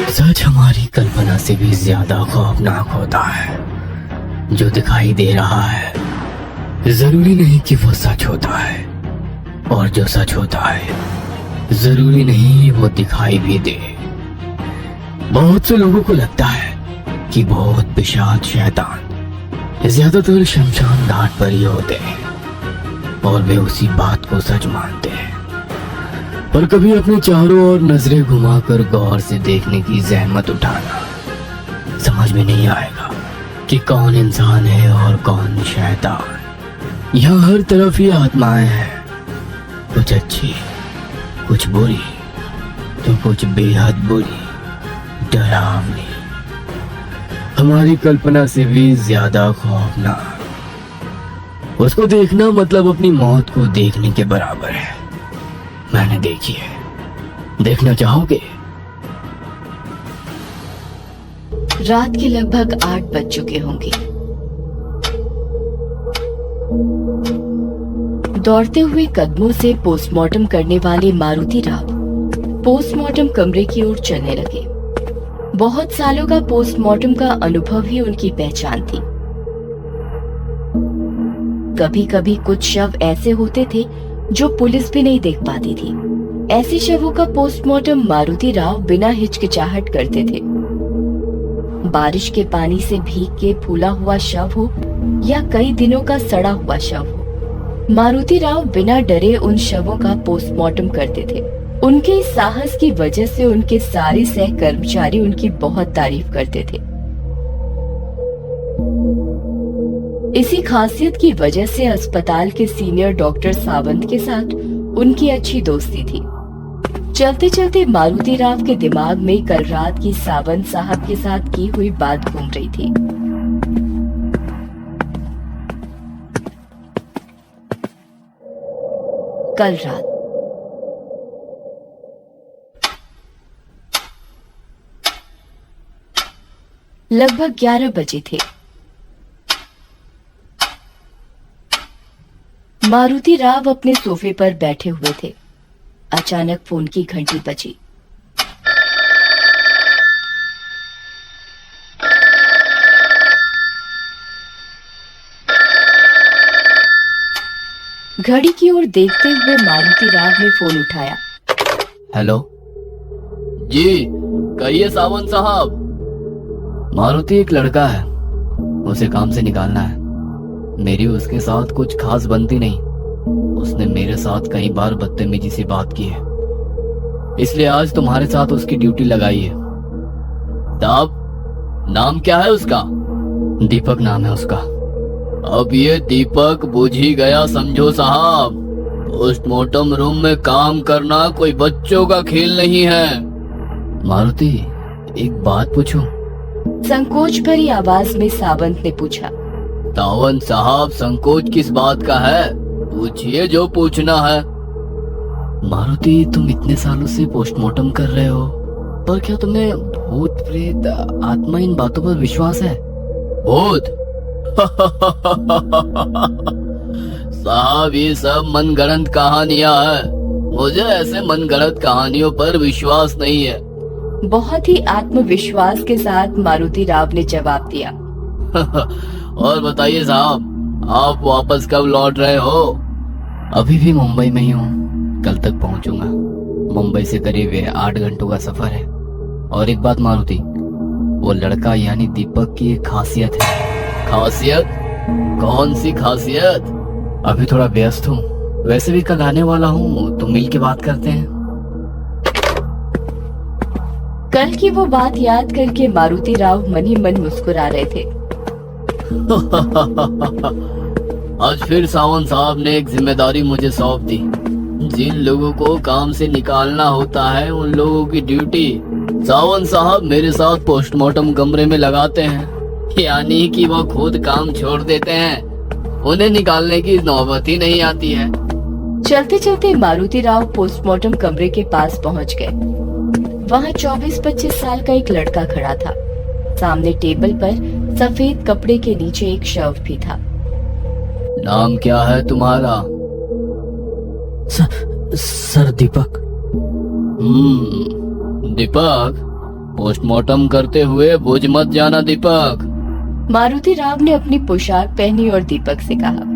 सच हमारी कल्पना से भी ज्यादा खौफनाक होता है। जो दिखाई दे रहा है जरूरी नहीं कि वो सच होता है, और जो सच होता है जरूरी नहीं वो दिखाई भी दे। बहुत से लोगों को लगता है कि बहुत पिशाच शैतान ज्यादातर शमशान घाट पर ही होते हैं और वे उसी बात को सच मानते हैं। पर कभी अपने चारों ओर नजरें घुमाकर गौर से देखने की जहमत उठाना, समझ में नहीं आएगा कि कौन इंसान है और कौन शैतान। यहाँ हर तरफ ये आत्माएं हैं, कुछ अच्छी, कुछ बुरी, तो कुछ बेहद बुरी, डरावनी, हमारी कल्पना से भी ज्यादा खौफनाक। उसको देखना मतलब अपनी मौत को देखने के बराबर है। मैंने देखी है, देखना चाहोगे? रात के लगभग 8 बज चुके होंगे। दौड़ते हुए कदमों से पोस्टमार्टम करने वाले मारुति राव पोस्टमार्टम कमरे की ओर चलने लगे। बहुत सालों का पोस्टमार्टम का अनुभव ही उनकी पहचान थी। कभी कभी कुछ शव ऐसे होते थे जो पुलिस भी नहीं देख पाती थी। ऐसे शवों का पोस्टमार्टम मारुति राव बिना हिचकिचाहट करते थे। बारिश के पानी से भीग के फूला हुआ शव हो या कई दिनों का सड़ा हुआ शव हो, मारुति राव बिना डरे उन शवों का पोस्टमार्टम करते थे। उनके इस साहस की वजह से उनके सारे सहकर्मचारी उनकी बहुत तारीफ करते थे। इसी खासियत की वजह से अस्पताल के सीनियर डॉक्टर सावंत के साथ उनकी अच्छी दोस्ती थी। चलते चलते मारुति राव के दिमाग में कल रात की सावंत साहब के साथ की हुई बात घूम रही थी। कल रात लगभग 11 बजे थे। मारुति राव अपने सोफे पर बैठे हुए थे। अचानक फोन की घंटी बजी। घड़ी की ओर देखते हुए मारुति राव ने फोन उठाया। हेलो जी, कहिए सावंत साहब। मारुति, एक लड़का है, उसे काम से निकालना है। मेरी उसके साथ कुछ खास बनती नहीं। उसने मेरे साथ कई बार बदतमीजी से बात की है, इसलिए आज तुम्हारे साथ उसकी ड्यूटी लगाई है। साहब, नाम क्या है उसका? दीपक नाम है उसका। अब ये दीपक बुझ ही गया समझो साहब। पोस्टमार्टम रूम में काम करना कोई बच्चों का खेल नहीं है। मारुति, एक बात पूछूं? संकोच भरी आवाज में सावंत ने पूछा। सावंत साहब, संकोच किस बात का है? पूछिए जो पूछना है। मारुति, तुम इतने सालों से पोस्टमार्टम कर रहे हो, पर क्या तुम्हें भूत प्रेत आत्मा इन बातों पर विश्वास है? भूत? साहब, ये सब मनगढ़ंत कहानियां हैं। मुझे ऐसे मनगढ़ंत कहानियों पर विश्वास नहीं है। बहुत ही आत्मविश्वास के साथ मारुति राव ने जवाब दिया। और बताइए साहब, आप वापस कब लौट रहे हो? अभी भी मुंबई में ही हूँ, कल तक पहुँचूंगा। मुंबई से करीब 8 घंटों का सफर है। और एक बात मारुति, वो लड़का यानी दीपक की एक खासियत है। खासियत? कौन सी खासियत? अभी थोड़ा व्यस्त हूँ, वैसे भी कल आने वाला हूँ, तो मिल के बात करते हैं। कल की वो बात याद करके मारुति राव मन ही मन मुस्कुरा रहे थे। आज फिर सावंत साहब ने एक जिम्मेदारी मुझे सौंप दी। जिन लोगों को काम से निकालना होता है, उन लोगों की ड्यूटी सावंत साहब मेरे साथ पोस्टमार्टम कमरे में लगाते हैं। यानी कि वो खुद काम छोड़ देते हैं, उन्हें निकालने की नौबत ही नहीं आती है। चलते चलते मारुति राव पोस्टमार्टम कमरे के पास पहुंच गए। वहाँ 24-25 साल का एक लड़का खड़ा था। सामने टेबल पर सफेद कपड़े के नीचे एक शव भी था। नाम क्या है तुम्हारा? सर दीपक। दीपक, पोस्टमार्टम करते हुए भुज मत जाना दीपक। मारुति राव ने अपनी पोशाक पहनी और दीपक से कहा।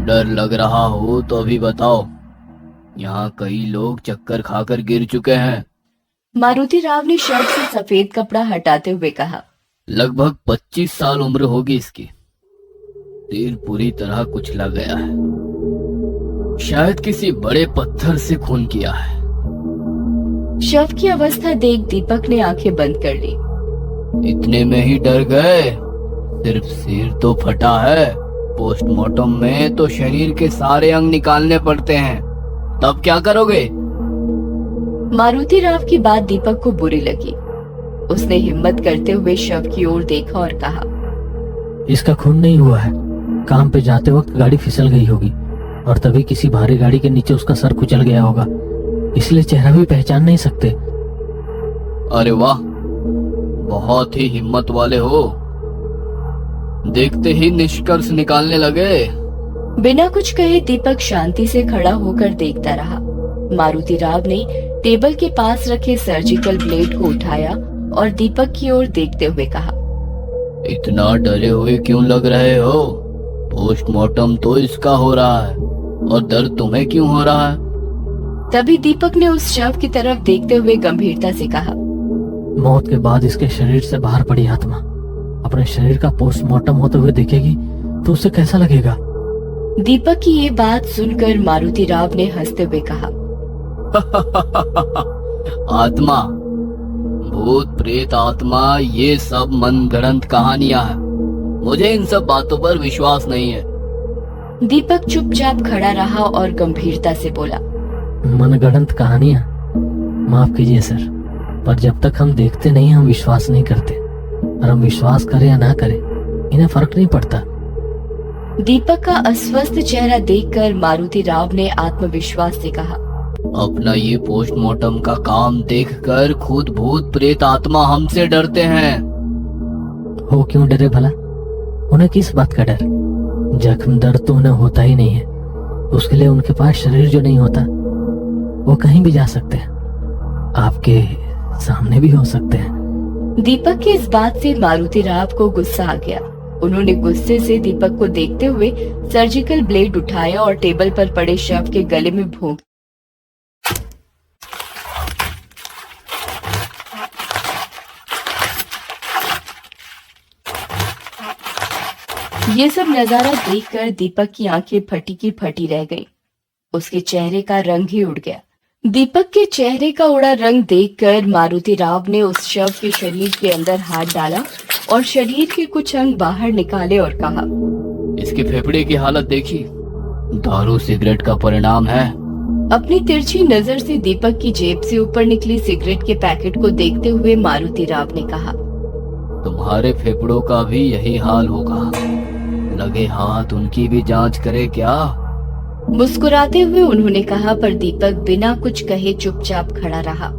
डर लग रहा हो तो अभी बताओ, यहाँ कई लोग चक्कर खाकर गिर चुके हैं। मारुति राव ने शर्ट से सफेद कपड़ा हटाते हुए कहा। लगभग 25 साल उम्र होगी इसकी। सिर पूरी तरह कुचला गया है, शायद किसी बड़े पत्थर से खून किया है। शव की अवस्था देख दीपक ने आंखें बंद कर ली। इतने में ही डर गए? सिर्फ सिर तो फटा है, पोस्टमार्टम में तो शरीर के सारे अंग निकालने पड़ते हैं, तब क्या करोगे? मारुति राव की बात दीपक को बुरी लगी। उसने हिम्मत करते हुए शव की ओर देखा और कहा। इसका खून नहीं हुआ है, काम पे जाते वक्त गाड़ी फिसल गई होगी और तभी किसी भारी गाड़ी के नीचे उसका सर कुचल गया होगा, इसलिए चेहरा भी पहचान नहीं सकते। अरे वाह, बहुत ही हिम्मत वाले हो। देखते ही निष्कर्ष निकालने लगे। बिना कुछ कहे दीपक शांति से खड़ा होकर देखता रहा। मारुति राव ने टेबल के पास रखे सर्जिकल ब्लेड को उठाया और दीपक की ओर देखते हुए कहा। इतना डरे हुए क्यों लग रहे हो? पोस्टमार्टम तो इसका हो रहा है और दर्द तुम्हें क्यों हो रहा है? तभी दीपक ने उस शव की तरफ देखते हुए गंभीरता से कहा। मौत के बाद इसके शरीर से बाहर पड़ी आत्मा अपने शरीर का पोस्टमार्टम होते हुए देखेगी तो उसे कैसा लगेगा? दीपक की ये बात सुनकर मारुति राव ने हंसते हुए कहा। आत्मा, भूत प्रेत आत्मा, ये सब मनगढ़ंत कहानियां हैं। मुझे इन सब बातों पर विश्वास नहीं है। दीपक चुपचाप खड़ा रहा और गंभीरता से बोला। मनगढ़ंत कहानियां? माफ कीजिए सर, पर जब तक हम देखते नहीं हम विश्वास नहीं करते, और हम विश्वास करें या ना करें इन्हें फर्क नहीं पड़ता। दीपक का अस्वस्थ चेहरा देखकर मारुति राव ने आत्मविश्वास से कहा। अपना ये पोस्टमार्टम का काम देखकर खुद भूत प्रेत आत्मा हमसे डरते हैं। हो क्यों डरे भला? उन्हें किस बात का डर? जख्म दर्द तो उन्हें होता ही नहीं है, उसके लिए उनके पास शरीर जो नहीं होता वो कहीं भी जा सकते हैं, आपके सामने भी हो सकते हैं। दीपक की इस बात से मारुति राव को गुस्सा आ गया। उन्होंने गुस्से से दीपक को देखते हुए सर्जिकल ब्लेड उठाया और टेबल पर पड़े शव के गले में भोंक। ये सब नजारा देखकर दीपक की आंखें फटी की फटी रह गईं। उसके चेहरे का रंग ही उड़ गया। दीपक के चेहरे का उड़ा रंग देखकर मारुति राव ने उस शव के शरीर के अंदर हाथ डाला और शरीर के कुछ अंग बाहर निकाले और कहा। इसके फेफड़े की हालत देखी, दारू सिगरेट का परिणाम है। अपनी तिरछी नजर से दीपक की जेब से ऊपर निकली सिगरेट के पैकेट को देखते हुए मारुति राव ने कहा। तुम्हारे फेफड़ों का भी यही हाल होगा, लगे हाथ उनकी भी जांच करे क्या? मुस्कुराते हुए उन्होंने कहा, पर दीपक बिना कुछ कहे चुपचाप खड़ा रहा।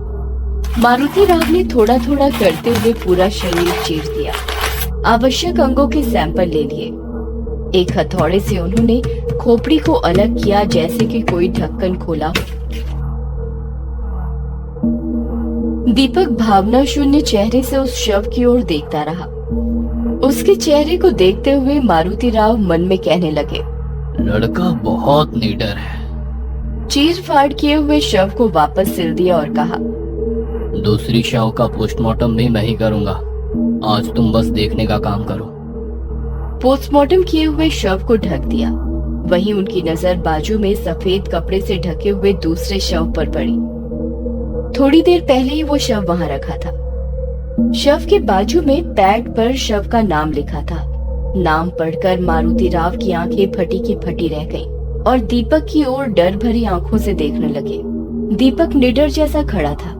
मारुति राव ने थोड़ा थोड़ा करते हुए पूरा शरीर चीर दिया। आवश्यक अंगों के सैंपल ले लिए। एक हथौड़े से उन्होंने खोपड़ी को अलग किया जैसे कि कोई ढक्कन खोला हो। दीपक भावना शून्य चेहरे से उस शव की ओर देखता रहा। उसके चेहरे को देखते हुए मारुति राव मन में कहने लगे, लड़का बहुत निडर है। चीर फाड़ किए हुए शव को वापस सिल दिया और कहा। दूसरी शव का पोस्टमार्टम भी मैं ही करूंगा, आज तुम बस देखने का काम करो। पोस्टमार्टम किए हुए शव को ढक दिया। वहीं उनकी नजर बाजू में सफेद कपड़े से ढके हुए दूसरे शव पर पड़ी। थोड़ी देर पहले ही वो शव वहां रखा था। शव के बाजू में पैड पर शव का नाम लिखा था। नाम पढ़कर मारुति राव की आंखें फटी की फटी रह गईं और दीपक की ओर डर भरी आंखों से देखने लगे। दीपक निडर जैसा खड़ा था।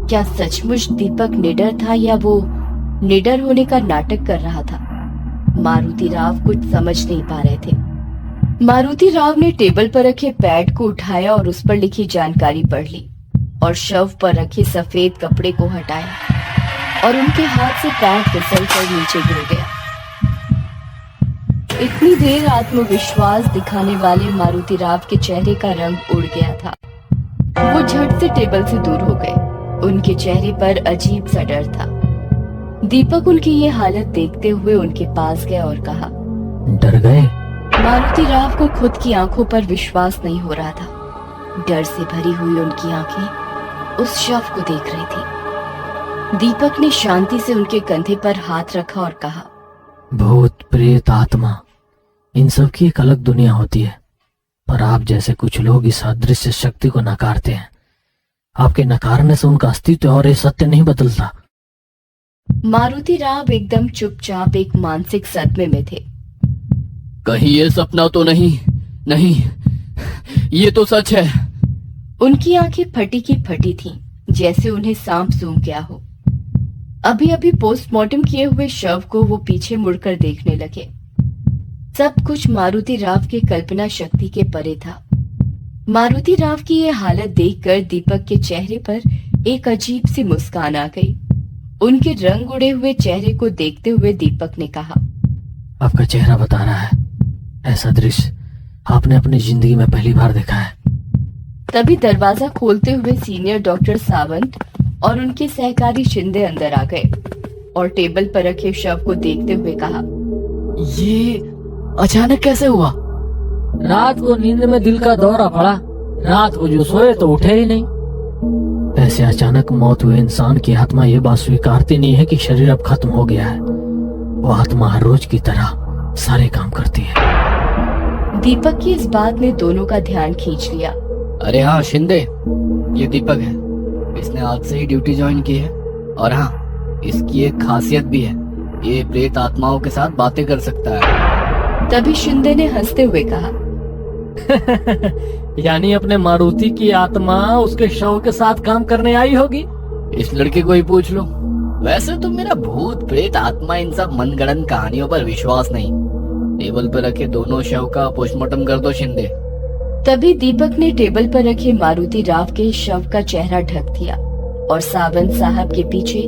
क्या सचमुच दीपक निडर था या वो निडर होने का नाटक कर रहा था? मारुति राव कुछ समझ नहीं पा रहे थे। मारुति राव ने टेबल पर रखे पैड को उठाया और उस पर लिखी जानकारी पढ़ ली और शव पर रखे सफेद कपड़े को हटाया और उनके हाथ से पैड फिसल कर नीचे गिर गया। इतनी देर आत्मविश्वास दिखाने वाले मारुति राव के चेहरे का रंग उड़ गया था। वो झट से टेबल से दूर हो गए। उनके चेहरे पर अजीब सा डर था। दीपक उनकी ये हालत देखते हुए उनके पास गया और कहा, डर गए? मारुति राव को खुद की आंखों पर विश्वास नहीं हो रहा था। डर से भरी हुई उनकी आंखें उस शव को देख रही थी। दीपक ने शांति से उनके कंधे पर हाथ रखा और कहा, भूत प्रेत आत्मा इन सब की एक अलग दुनिया होती है, पर आप जैसे कुछ लोग इस अदृश्य शक्ति को नकारते हैं। आपके नकारने से उनका अस्तित्व और ये सत्य नहीं बदलता। मारुति राव एकदम चुपचाप एक मानसिक सदमे में थे। कहीं ये सपना तो नहीं? नहीं, ये तो सच है। उनकी आंखें फटी की फटी थीं, जैसे उन्हें सांप सूंघ गया हो। अभी अभी पोस्टमार्टम किए हुए शव को वो पीछे मुड़कर देखने लगे। सब कुछ मारुति राव की कल्पना शक्ति के परे था। मारुति राव की ये हालत देखकर दीपक के चेहरे पर एक अजीब सी मुस्कान आ गई। उनके रंग उड़े हुए चेहरे को देखते हुए दीपक ने कहा, आपका चेहरा बता रहा है, ऐसा दृश्य आपने अपनी जिंदगी में पहली बार देखा है। तभी दरवाजा खोलते हुए सीनियर डॉक्टर सावंत और उनके सहकारी शिंदे अंदर आ गए और टेबल पर रखे शव को देखते हुए कहा, ये अचानक कैसे हुआ? रात को नींद में दिल का दौरा पड़ा। रात को जो सोए तो उठे ही नहीं। ऐसे अचानक मौत हुए इंसान की आत्मा ये बात स्वीकारती नहीं है कि शरीर अब खत्म हो गया है। वो आत्मा हर रोज की तरह सारे काम करती है। दीपक की इस बात ने दोनों का ध्यान खींच लिया। अरे हाँ शिंदे, ये दीपक है। इसने आज से ही ड्यूटी ज्वाइन की है। और हाँ, इसकी एक खासियत भी है, ये प्रेत आत्माओं के साथ बातें कर सकता है। तभी शिंदे ने हंसते हुए कहा, यानी अपने मारुति की आत्मा उसके शव के साथ काम करने आई होगी। इस लड़के को ही पूछ लो। वैसे तो मेरा भूत प्रेत आत्मा इन सब मनगढ़ंत कहानियों पर विश्वास नहीं। टेबल पर रखे दोनों शव का पोस्टमार्टम कर दो शिंदे। तभी दीपक ने टेबल पर रखे मारुति राव के शव का चेहरा ढक दिया और सावंत साहब के पीछे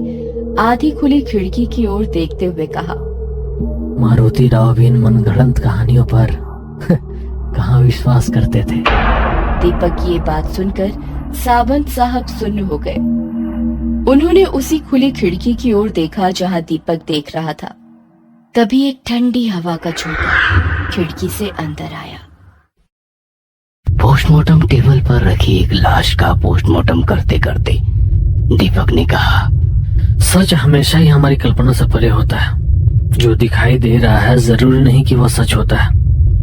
आधी खुली खिड़की की ओर देखते हुए कहा, मारुति राव इन मनगढ़ंत कहानियों पर कहाँ विश्वास करते थे। दीपक की ये बात सुनकर सावंत साहब सुन्न हो गए। उन्होंने उसी खुली खिड़की की ओर देखा जहां दीपक देख रहा था। तभी एक ठंडी हवा का झोंका खिड़की से अंदर आया। पोस्टमार्टम टेबल पर रखी एक लाश का पोस्टमार्टम करते करते दीपक ने कहा, सच हमेशा ही हमारी कल्पना से परे होता है। जो दिखाई दे रहा है जरूरी नहीं कि वह सच होता है,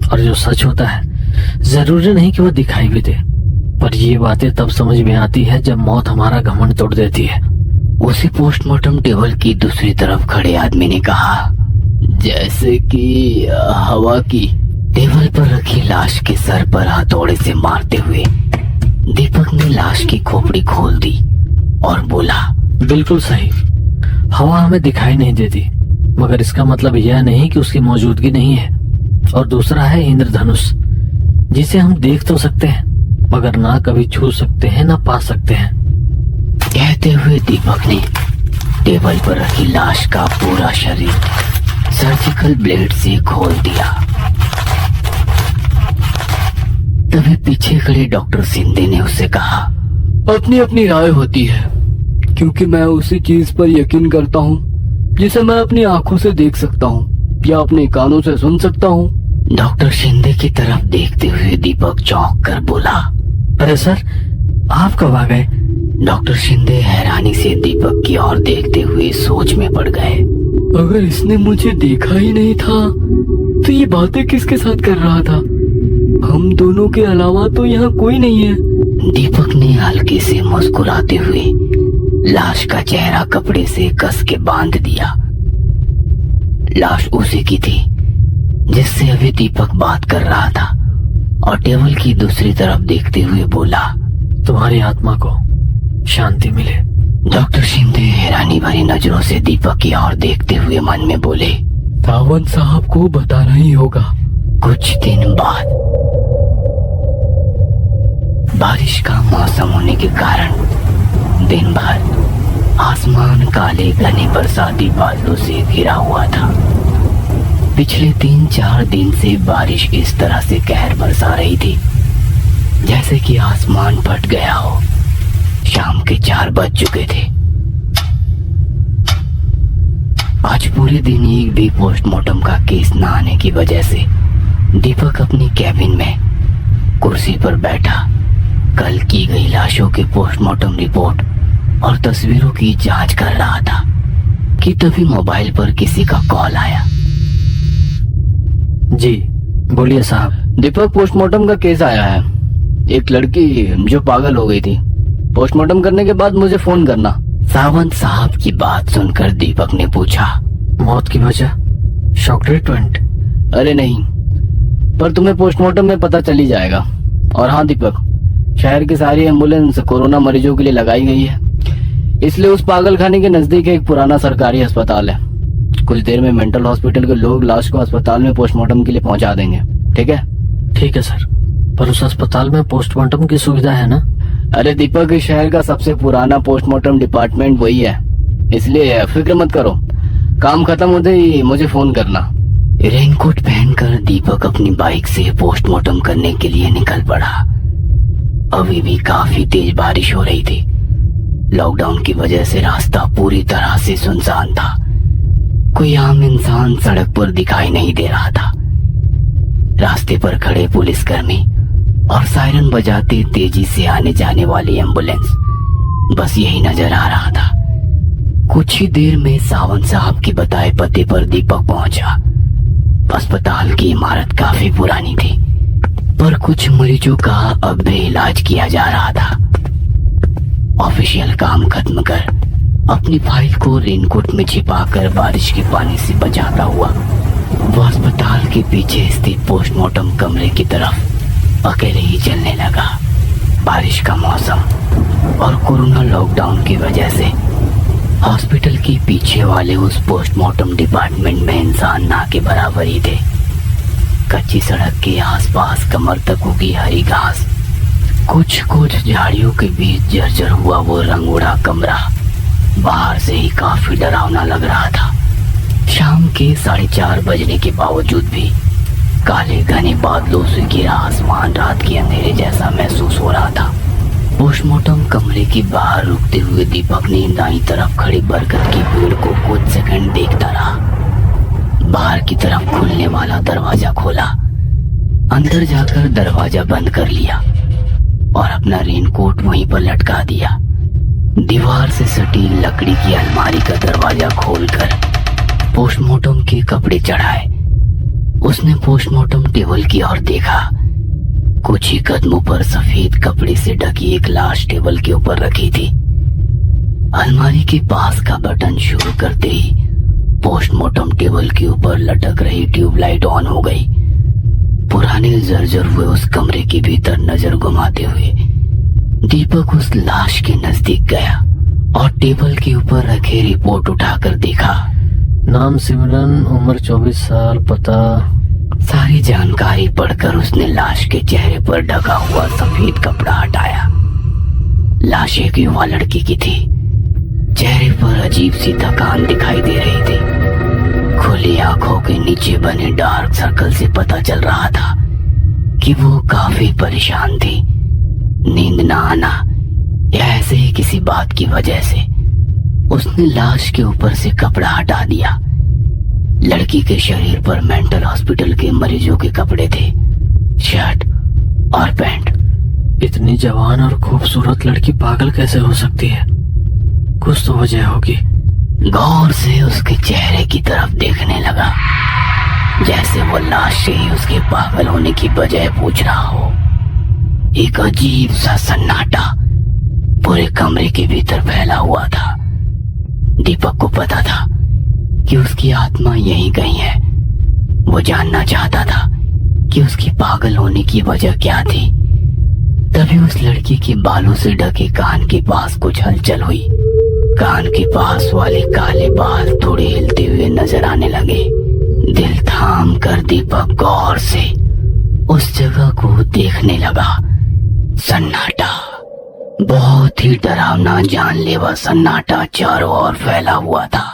और जो सच होता है जरूरी नहीं कि वह दिखाई भी दे। पर ये बातें तब समझ में आती है जब मौत हमारा घमंड तोड़ देती है। उसी पोस्टमार्टम टेबल की दूसरी तरफ खड़े आदमी ने कहा, जैसे कि हवा की। टेबल पर रखी लाश के सर पर हथौड़े से मारते हुए दीपक ने लाश की खोपड़ी खोल दी और बोला, बिल्कुल सही, हवा हमें दिखाई नहीं देती, मगर इसका मतलब यह नहीं कि उसकी मौजूदगी नहीं है। और दूसरा है इंद्रधनुष, जिसे हम देख तो सकते हैं मगर ना कभी छू सकते हैं ना पा सकते हैं। कहते हुए दीपक ने टेबल पर रखी लाश का पूरा शरीर सर्जिकल ब्लेड से खोल दिया। तभी पीछे खड़े डॉक्टर शिंदे ने उससे कहा, अपनी अपनी राय होती है, क्योंकि मैं उसी चीज पर यकीन करता हूँ जिसे मैं अपनी आंखों से देख सकता हूँ या अपने कानों से सुन सकता हूँ। डॉक्टर शिंदे की तरफ देखते हुए दीपक चौंक कर बोला, अरे सर, आप कब आ गए? डॉक्टर शिंदे हैरानी से दीपक की ओर देखते हुए सोच में पड़ गए। अगर इसने मुझे देखा ही नहीं था तो ये बातें किसके साथ कर रहा था? हम दोनों के अलावा तो यहाँ कोई नहीं है। दीपक ने हल्के से मुस्कुराते हुए लाश का चेहरा कपड़े से कस के बांध दिया। लाश उसी की थी जिससे अभी दीपक बात कर रहा था, और टेबल की दूसरी तरफ देखते हुए बोला, तुम्हारी आत्मा को शांति मिले। डॉक्टर शिंदे हैरानी भरी नजरों से दीपक की ओर देखते हुए मन में बोले, सावंत साहब को बताना ही होगा। कुछ दिन बाद बारिश का मौसम होने के कारण दिन भर आसमान काले घने बरसाती बादलों से घिरा हुआ था। पिछले 3-4 दिन से बारिश इस तरह से कहर बरसा रही थी जैसे कि आसमान फट गया हो। शाम के 4 बज चुके थे। आज पूरे दिन एक भी पोस्टमार्टम का केस न आने की वजह से दीपक अपनी कैबिन में कुर्सी पर बैठा कल की गई लाशों के पोस्टमार्टम रिपोर्ट और तस्वीरों की जांच कर रहा था कि तभी मोबाइल पर किसी का कॉल आया। जी बोलिए साहब। दीपक, पोस्टमार्टम का केस आया है। एक लड़की जो पागल हो गई थी, पोस्टमार्टम करने के बाद मुझे फोन करना। सावंत साहब की बात सुनकर दीपक ने पूछा, मौत की वजह शॉक ट्रीटमेंट? अरे नहीं, पर तुम्हें पोस्टमार्टम में पता चल ही जाएगा। और हाँ दीपक, शहर की सारी एम्बुलेंस कोरोना मरीजों के लिए लगाई गई है, इसलिए उस पागल खाने के नजदीक एक पुराना सरकारी अस्पताल है। कुछ देर में मेंटल हॉस्पिटल के लोग लाश को अस्पताल में पोस्टमार्टम के लिए पहुंचा देंगे। ठीक है? ठीक है सर, पर उस अस्पताल में पोस्टमार्टम की सुविधा है ना? अरे दीपक, इस शहर का सबसे पुराना पोस्टमार्टम डिपार्टमेंट वही है, इसलिए फिक्र मत करो। काम खत्म होते ही मुझे फोन करना। रेनकोट पहनकर दीपक अपनी बाइक से पोस्टमार्टम करने के लिए निकल पड़ा। अभी भी काफी तेज बारिश हो रही थी। लॉकडाउन की वजह से रास्ता पूरी तरह से सुनसान था। कोई आम इंसान सड़क पर दिखाई नहीं दे रहा था। रास्ते पर खड़े पुलिसकर्मी और सायरन बजाते तेजी से आने जाने वाली एम्बुलेंस, बस यही नजर आ रहा था। कुछ ही देर में सावंत साहब के बताए पते पर दीपक पहुंचा। अस्पताल की इमारत काफी पुरानी थी, पर कुछ मरीजों का अब भी इलाज किया जा रहा था। ऑफिशियल काम खत्म कर अपनी फाइल को रेनकोट में छिपाकर बारिश के पानी से बचाता हुआ वो अस्पताल के पीछे स्थित पोस्टमार्टम कमरे की तरफ अकेले ही चलने लगा। बारिश का मौसम और कोरोना लॉकडाउन की वजह से हॉस्पिटल के पीछे वाले उस पोस्टमार्टम डिपार्टमेंट में इंसान ना के बराबर ही थे। कच्ची सड़क के आसपास कमर तक उगी हरी घास, कुछ झाड़ियों के बीच जर्जर हुआ वो रंग उड़ा कमरा बाहर से ही काफी डरावना लग रहा था। शाम के 4:30 बजने के बावजूद भी काले घने बादलों से घिरा आसमान रात के अंधेरे जैसा महसूस हो रहा था। पोस्टमार्टम कमरे के बाहर रुकते हुए दीपक ने दाईं तरफ खड़ी बरगद की पेड़ को कुछ सेकंड देखता रहा। बाहर की तरफ खुलने वाला दरवाजा खोला, अंदर जाकर दरवाजा बंद कर लिया और अपना रेनकोट वहीं पर लटका दिया। दीवार से सटी लकड़ी की अलमारी का दरवाजा खोलकर पोस्टमार्टम के कपड़े चढ़ाए। उसने पोस्टमार्टम टेबल की ओर देखा। कुछ ही कदमों पर सफेद कपड़े से ढकी एक लाश टेबल के ऊपर रखी थी। अलमारी के पास का बटन शुरू करते ही पोस्टमार्टम टेबल के ऊपर लटक रही ट्यूबलाइट ऑन हो गई। पुराने जर्जर हुए उस कमरे के भीतर नजर घुमाते हुए दीपक उस लाश के नजदीक गया और टेबल के ऊपर रखे रिपोर्ट उठाकर देखा। नाम सिमरन, उम्र 24 साल, पता। सारी जानकारी पढ़कर उसने लाश के चेहरे पर ढका हुआ सफेद कपड़ा हटाया। लाश एक युवा लड़की की थी। चेहरे पर अजीब सी थकान दिखाई दे रही थी। खुली आंखों के नीचे बने डार्क सर्कल से पता चल रहा था कि वो काफी परेशान थी। नींद ना आना या ऐसे ही किसी बात की वजह से उसने लाश के ऊपर से कपड़ा हटा दिया। लड़की के शरीर पर मेंटल हॉस्पिटल के मरीजों के कपड़े थे, शर्ट और पैंट। इतनी जवान और खूबसूरत लड़की पागल कैसे हो सकती है? कुछ तो वजह होगी। गौर से उसके चेहरे की तरफ देखने लगा, जैसे वो लाश से ही उसके पागल होने की वजह पूछ रहा हो। एक अजीब सा सन्नाटा पूरे कमरे के भीतर फैला हुआ था। दीपक को पता था कि उसकी आत्मा यहीं कहीं है। वो जानना चाहता था कि उसकी पागल होने की वजह क्या थी। तभी उस लड़की के बालों से ढके कान के पास कुछ हलचल हुई। कान के पास वाले काले बाल थोड़े हिलते हुए नजर आने लगे। दिल थाम कर दीपक गौर से उस जगह को देखने लगा। सन्नाटा, बहुत ही डरावना जानलेवा सन्नाटा चारों ओर फैला हुआ था।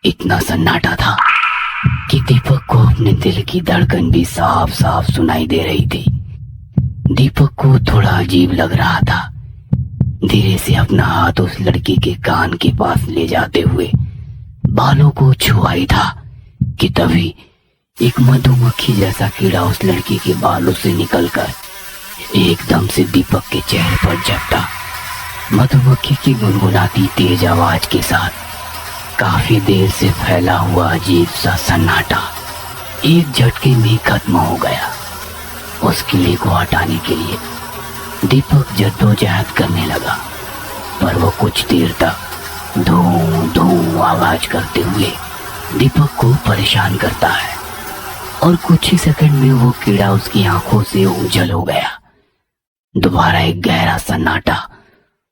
इतना सन्नाटा था कि दीपक को अपने दिल की धड़कन भी साफ साफ सुनाई दे रही थी। दीपक को थोड़ा अजीब लग रहा था। धीरे से अपना हाथ उस लड़की के कान के पास ले जाते हुए बालों को छुआई था कि तभी एक मधुमक्खी जैसा कीड़ा उस लड़की के बालों से निकलकर एकदम से दीपक के चेहरे पर झपटा। मधुमक्खी की गुनगुनाती तेज आवाज के साथ काफी देर से फैला हुआ अजीब सा सन्नाटा एक झटके में खत्म हो गया। उस कीड़े को हटाने के लिए दीपक जद्दोजहद करने लगा, पर वो कुछ देर तक धूं धूं आवाज करते हुए दीपक को परेशान करता है और कुछ ही सेकंड में वो कीड़ा उसकी आंखों से ओझल हो गया। दोबारा एक गहरा सन्नाटा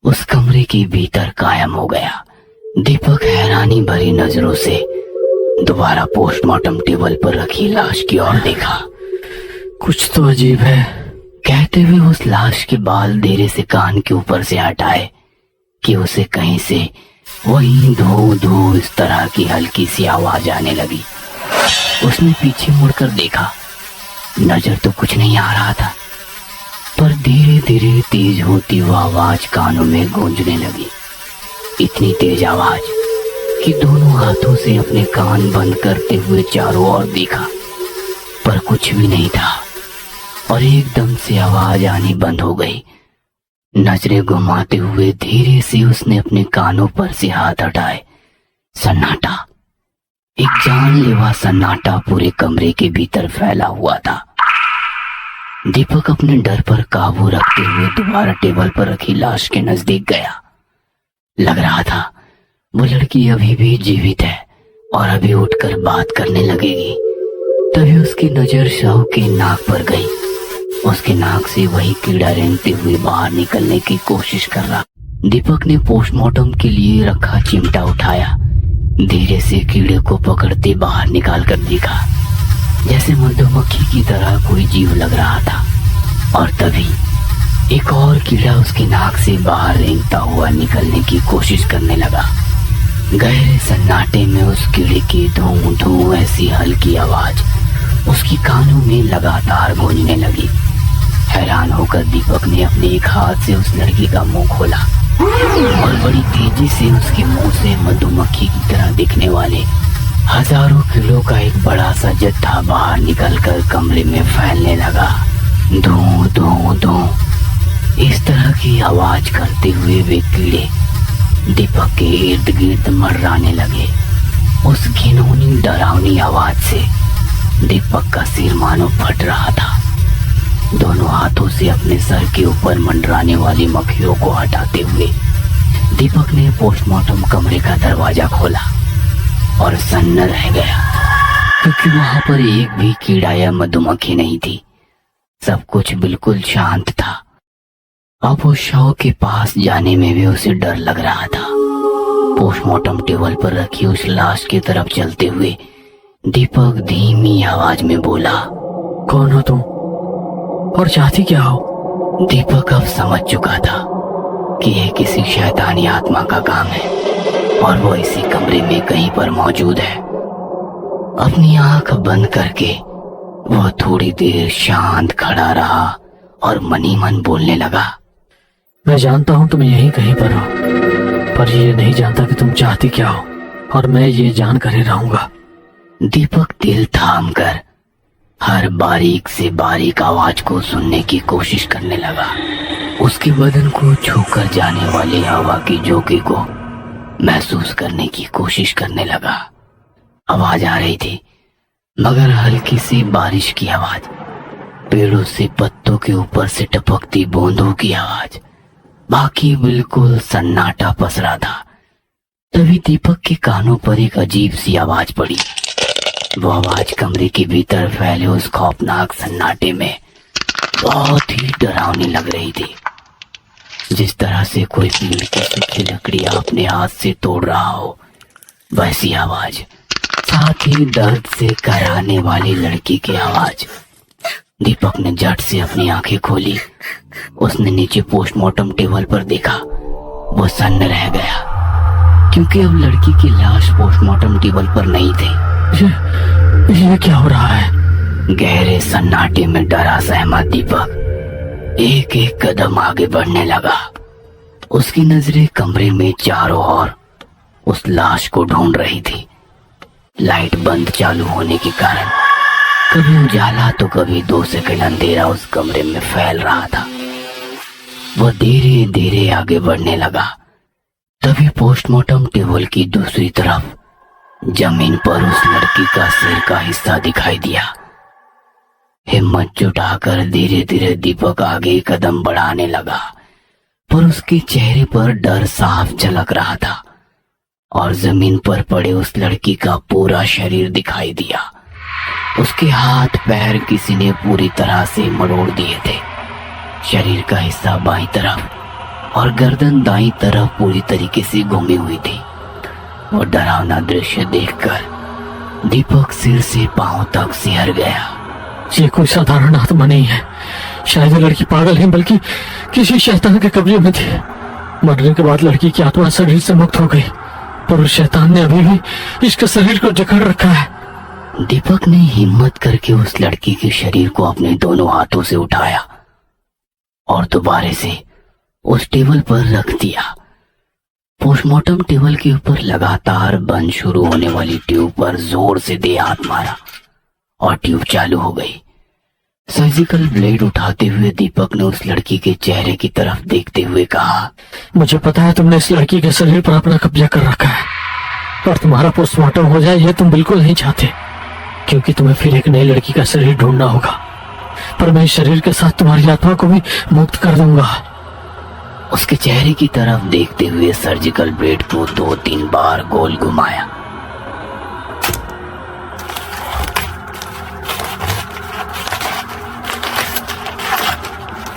उस कमरे के भीतर कायम हो गया। दीपक हैरानी भरी नजरों से दोबारा पोस्टमार्टम टेबल पर रखी लाश की ओर देखा। कुछ तो अजीब है, कहते हुए उस लाश के बाल धीरे से कान के ऊपर से हटाए कि उसे कहीं से वही धो धो इस तरह की हल्की सी आवाज आने लगी। उसने पीछे मुड़कर देखा, नजर तो कुछ नहीं आ रहा था, पर धीरे धीरे तेज होती वो आवाज कानों में गूंजने लगी। इतनी तेज आवाज कि दोनों हाथों से अपने कान बंद करते हुए चारों ओर देखा, पर कुछ भी नहीं था और एकदम से आवाज आनी बंद हो गई। नजरें घुमाते हुए धीरे से उसने अपने कानों पर से हाथ हटाए। सन्नाटा, एक जानलेवा सन्नाटा पूरे कमरे के भीतर फैला हुआ था। दीपक अपने डर पर काबू रखते हुए दोबारा टेबल पर रखी लाश के नजदीक गया। लग रहा था वो लड़की अभी भी जीवित है और अभी उठकर बात करने लगेगी। तभी उसकी नजर शव के नाक पर गई। उसके नाक से वही कीड़ा रेंगते हुए बाहर निकलने की कोशिश कर रहा। दीपक ने पोस्टमार्टम के लिए रखा चिमटा उठाया, धीरे से कीड़े को पकड़ते बाहर निकाल कर देखा, जैसे मधुमक्खी की तरह कोई जीव लग रहा था। और तभी एक और कीड़ा उसके नाक से बाहर रेंगता हुआ निकलने की कोशिश करने लगा। गहरे सन्नाटे में उस कीड़े की धूं धूं ऐसी हल्की आवाज उसकी कानों में लगातार गूंजने लगी। हैरान होकर दीपक ने अपने एक हाथ से उस लड़की का मुंह खोला और बड़ी तेजी से उसके मुंह से मधुमक्खी की तरह दिखने वाले हजारों किलो का एक बड़ा सा जत्था बाहर निकलकर कमरे में फैलने लगा। धूं धूं धूं इस तरह की आवाज करते हुए वे कीड़े दीपक के इर्द गिर्द मंडराने लगे। उस घिनौनी डरावनी आवाज से दीपक का सिर मानो फट रहा था। दोनों हाथों से अपने सर के ऊपर मंडराने वाली मक्खियों को हटाते हुए दीपक ने पोस्टमार्टम कमरे का दरवाजा खोला और सन्न रह गया, क्योंकि वहां पर एक भी कीड़ा या मधुमक्खी नहीं थी। सब कुछ बिल्कुल शांत था। अब उस शव के पास जाने में भी उसे डर लग रहा था। पोस्टमार्टम टेबल पर रखी उस लाश की तरफ चलते हुए दीपक धीमी आवाज में बोला, कौन हो तुम और चाहती क्या हो? दीपक अब समझ चुका था कि यह किसी शैतानी आत्मा का काम है और वो इसी कमरे में कहीं पर मौजूद है। अपनी आंख बंद करके वह थोड़ी देर शांत खड़ा रहा और मनी मन बोलने लगा, मैं जानता हूँ तुम यहीं कहीं पर हो, पर ये नहीं जानता कि तुम चाहती क्या हो, और मैं ये जान कर ही रहूंगा। दीपक दिल थाम कर हर बारीक से बारीक आवाज को सुनने की कोशिश करने लगा। उसके बदन को छूकर जाने वाली हवा की झोंके को महसूस करने की कोशिश करने लगा। आवाज आ रही थी, मगर हल्की सी बारिश की आवाज, पेड़ों से पत्तों के ऊपर से टपकती बूंदों की आवाज। बाकी बिल्कुल सन्नाटा पसरा था। तभी दीपक के कानों पर एक अजीब सी आवाज पड़ी। वो आवाज कमरे के भीतर फैले उस खौफनाक सन्नाटे में बहुत ही डरावनी लग रही थी। जिस तरह से कोई पेड़ की सूखी लकड़ियां अपने हाथ से तोड़ रहा हो, वैसी आवाज, साथ ही दर्द से कराहने वाली लड़की की आवाज। दीपक ने झट से अपनी आंखें खोली। उसने नीचे पोस्टमार्टम टेबल पर देखा। वो सन्न रह गया, क्योंकि अब लड़की की लाश पोस्टमार्टम टेबल पर नहीं थी। ये क्या हो रहा है? गहरे सन्नाटे में डरा सहमा दीपक एक एक कदम आगे बढ़ने लगा। उसकी नजरें कमरे में चारों ओर उस लाश को ढूंढ रही थी। लाइट बंद चालू होने के कारण कभी उजाला तो कभी 2 सेकंड अंधेरा उस कमरे में फैल रहा था। वह धीरे धीरे आगे बढ़ने लगा। तभी पोस्टमार्टम टेबल की दूसरी तरफ जमीन पर उस लड़की का सिर का हिस्सा दिखाई दिया। हिम्मत जुटाकर धीरे धीरे दीपक आगे कदम बढ़ाने लगा, पर उसके चेहरे पर डर साफ झलक रहा था और जमीन पर पड़े उस लड़की का पूरा शरीर दिखाई दिया। उसके हाथ पैर किसी ने पूरी तरह से मरोड़ दिए थे। शरीर का हिस्सा बाईं तरफ और गर्दन दाईं तरफ पूरी तरीके से घूमी हुई थी। वो डरावना दृश्य देखकर दीपक सिर से पांव तक सिहर गया। ये कोई साधारण आत्मा नहीं है। शायद ये लड़की पागल है, बल्कि किसी शैतान के कब्जे में थी। मरने के बाद लड़की की आत्मा शरीर से मुक्त हो गई, पर उस शैतान ने अभी भी इसके शरीर को जकड़ रखा है। दीपक ने हिम्मत करके उस लड़की के शरीर को अपने दोनों हाथों से उठाया और दोबारा से उस टेबल पर रख दिया। पोस्टमार्टम टेबल के ऊपर लगातार बंद शुरू होने वाली ट्यूब पर जोर से दे हाथ मारा और ट्यूब चालू हो गई। सर्जिकल ब्लेड उठाते हुए दीपक ने उस लड़की के चेहरे की तरफ देखते हुए कहा, मुझे पता है तुमने इस लड़की के शरीर पर अपना कब्जा कर रखा है और तुम्हारा पोस्टमार्टम हो जाए ये तुम बिल्कुल नहीं चाहते, क्योंकि तुम्हें फिर एक नई लड़की का शरीर ढूंढना होगा। पर मैं इस शरीर के साथ तुम्हारी आत्मा को भी मुक्त कर दूंगा। उसके चेहरे की तरफ देखते हुए सर्जिकल ब्लेड को 2-3 बार गोल घुमाया।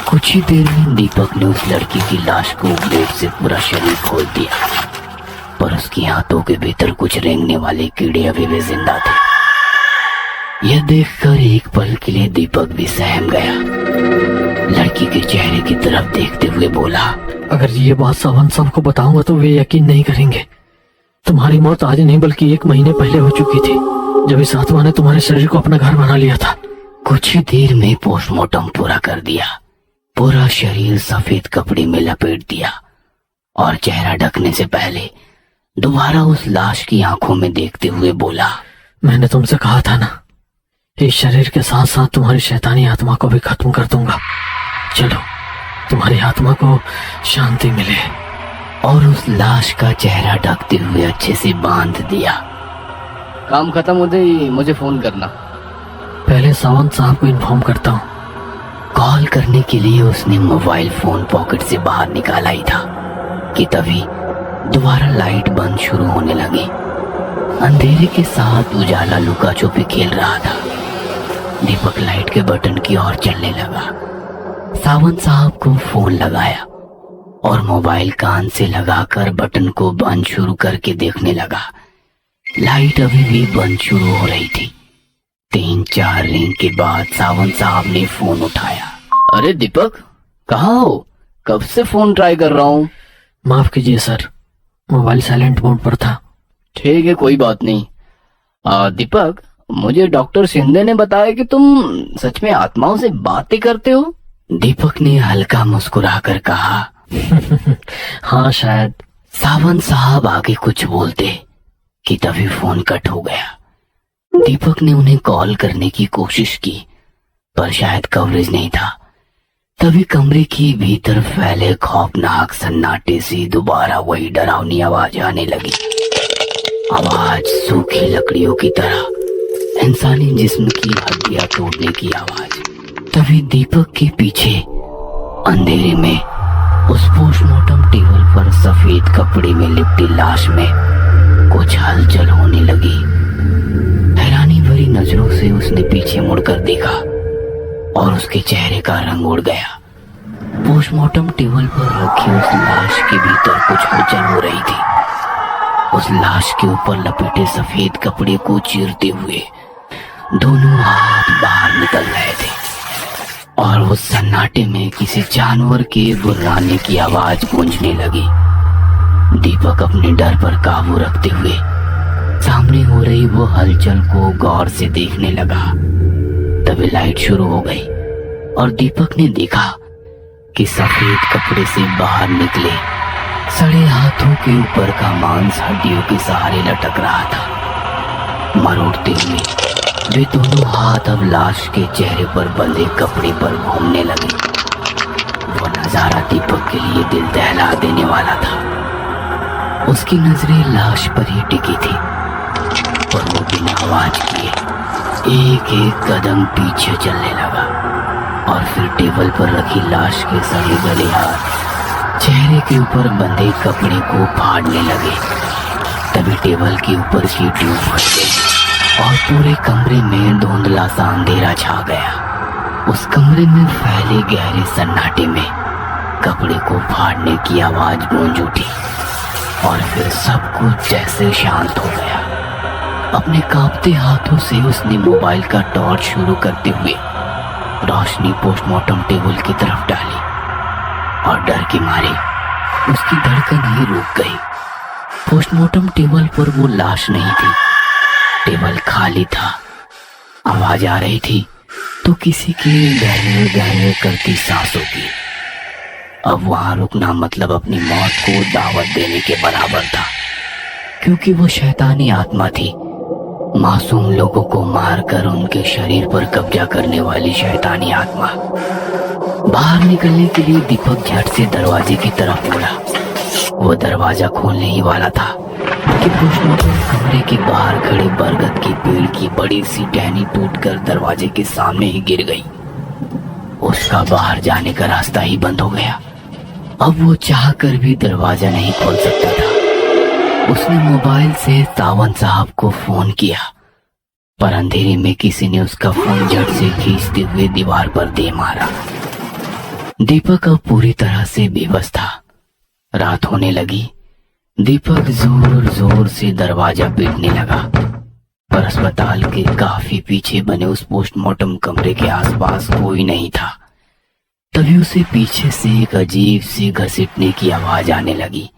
कुछ ही देर में दीपक ने उस लड़की की लाश को ब्लेड से पूरा शरीर खोल दिया, पर उसकी हाथों के भीतर कुछ रेंगने वाले कीड़े अभी भी जिंदा थे। यह देखकर एक पल के लिए दीपक भी सहम गया। लड़की के चेहरे की तरफ देखते हुए बोला, अगर ये बात सावन साहब को बताऊंगा तो वे यकीन नहीं करेंगे। तुम्हारी मौत आज नहीं बल्कि 1 महीने पहले हो चुकी थी, जब इस आत्मा ने तुम्हारे शरीर को अपना घर बना लिया था। कुछ ही देर में पोस्टमार्टम पूरा कर दिया। पूरा शरीर सफेद कपड़े में लपेट दिया और चेहरा ढकने से पहले दोबारा उस लाश की आंखों में देखते हुए बोला, मैंने तुमसे कहा था ना, इस शरीर के साथ साथ तुम्हारी शैतानी आत्मा को भी खत्म कर दूंगा। चलो तुम्हारी आत्मा को शांति मिले। और उस लाश का चेहरा ढकते हुए अच्छे से बांध दिया। काम खत्म होते ही मुझे फोन करना। पहले सावंत साहब को इन्फॉर्म करता हूँ। कॉल करने के लिए उसने मोबाइल फोन पॉकेट से बाहर निकाला ही था कि तभी दोबारा लाइट बंद शुरू होने लगी। अंधेरे के साथ उजाला लुका छुपी खेल रहा था। दीपक लाइट के बटन की ओर चलने लगा। सावंत साहब को फोन लगाया और मोबाइल कान से लगाकर बटन को बंद शुरू करके देखने लगा। लाइट अभी भी बंद शुरू हो रही थी। 3-4 रिंग के बाद सावंत साहब ने फोन उठाया। अरे दीपक, कहाँ हो? कब से फोन ट्राई कर रहा हूँ। माफ कीजिए सर, मोबाइल साइलेंट मोड पर था। ठीक है, कोई बात नहीं। दीपक, मुझे डॉक्टर शिंदे ने बताया कि तुम सच में आत्माओं से बातें करते हो। दीपक ने हल्का मुस्कुराकर कहा। हाँ शायद। सावंत साहब आगे कुछ बोलते कि तभी फोन कट हो गया। दीपक ने उन्हें कॉल करने की कोशिश की, पर शायद कवरेज नहीं था। तभी कमरे के भीतर फैले खौफनाक सन्नाटे से दोबारा वही डरावनी आवाज आने लगी। आवाज सूखी लकड़ियों की तरह, इंसानी जिस्म की हड्डियां तोड़ने की आवाज। तभी दीपक के पीछे अंधेरे में उस पोस्टमार्टम टेबल पर सफेद कपड़े में लिपटी लाश में कुछ हलचल होने लगी। हैरानी भरी नजरों से उसने पीछे मुड़कर देखा और उसके चेहरे का रंग उड़ गया। पोस्टमार्टम टेबल पर रखी उस लाश के भीतर कुछ हलचल हो रही थी। उस लाश के ऊपर लपेटे सफेद कपड़े को चीरते हुए दोनों हाथ बाहर निकल रहे थे और उस सन्नाटे में किसी जानवर के गुर्राने की आवाज गूंजने लगी। दीपक अपने डर पर काबू रखते हुए सामने हो रही वो हलचल को गौर से देखने लगा। तभी लाइट शुरू हो गई और दीपक ने देखा कि सफेद कपड़े से बाहर निकले सड़े हाथों के ऊपर का मांस हड्डियों के सहारे लटक रहा था। मरोड़ते हुए वे दोनों हाथ अब लाश के चेहरे पर बंधे कपड़े पर घूमने लगे। वो नजारा दीपक के लिए दिल दहला देने वाला था। उसकी नजरें लाश पर ही टिकी थी और वो बिना आवाज किए एक एक कदम पीछे चलने लगा और फिर टेबल पर रखी लाश के सड़े गले हाथ चेहरे के ऊपर बंधे कपड़े को फाड़ने लगे। तभी टेबल के ऊपर की ट्यूब फट गई और पूरे कमरे में धुंधला सा अंधेरा छा गया। उस कमरे में फैले गहरे सन्नाटे में कपड़े को फाड़ने की आवाज गूंज उठी और फिर सब कुछ जैसे शांत हो गया। अपने कांपते हाथों से उसने मोबाइल का टॉर्च शुरू करते हुए रोशनी पोस्टमार्टम टेबल की तरफ डाली और डर के मारे उसकी धड़कन ही रुक गई। पोस्टमार्टम टेबल पर वो लाश नहीं थी, टेबल खाली था। आवाज आ रही थी तो किसी की गहरे गहरे करती सांसों की। अब वहां रुकना मतलब अपनी मौत को दावत देने के बराबर था, क्योंकि वो शैतानी आत्मा थी, मासूम लोगों को मारकर उनके शरीर पर कब्जा करने वाली शैतानी आत्मा। बाहर निकलने के लिए दीपक झट से दरवाजे की तरफ मुड़ा। वो दरवाजा खोलने ही वाला था कि पोस्टमार्टम कमरे के बाहर खड़े बरगद के पेड़ की बड़ी सी टहनी टूटकर दरवाजे के सामने ही गिर गई। उसका बाहर जाने का रास्ता ही बंद हो गया। अब वो चाहकर भी दरवाजा नहीं खोल सकता था। उसने मोबाइल से सावंत साहब को फोन किया, पर अंधेरे में किसी ने उसका फोन झट से खींचते हुए दीवार पर दे मारा। दीपक अब पूरी तरह से बेबस था। रात होने लगी। दीपक जोर जोर से दरवाजा पीटने लगा, पर अस्पताल के काफी पीछे बने उस पोस्टमार्टम कमरे के आसपास कोई नहीं था। तभी उसे पीछे से एक अजीब सी घसीटने की आवाज आने लगी,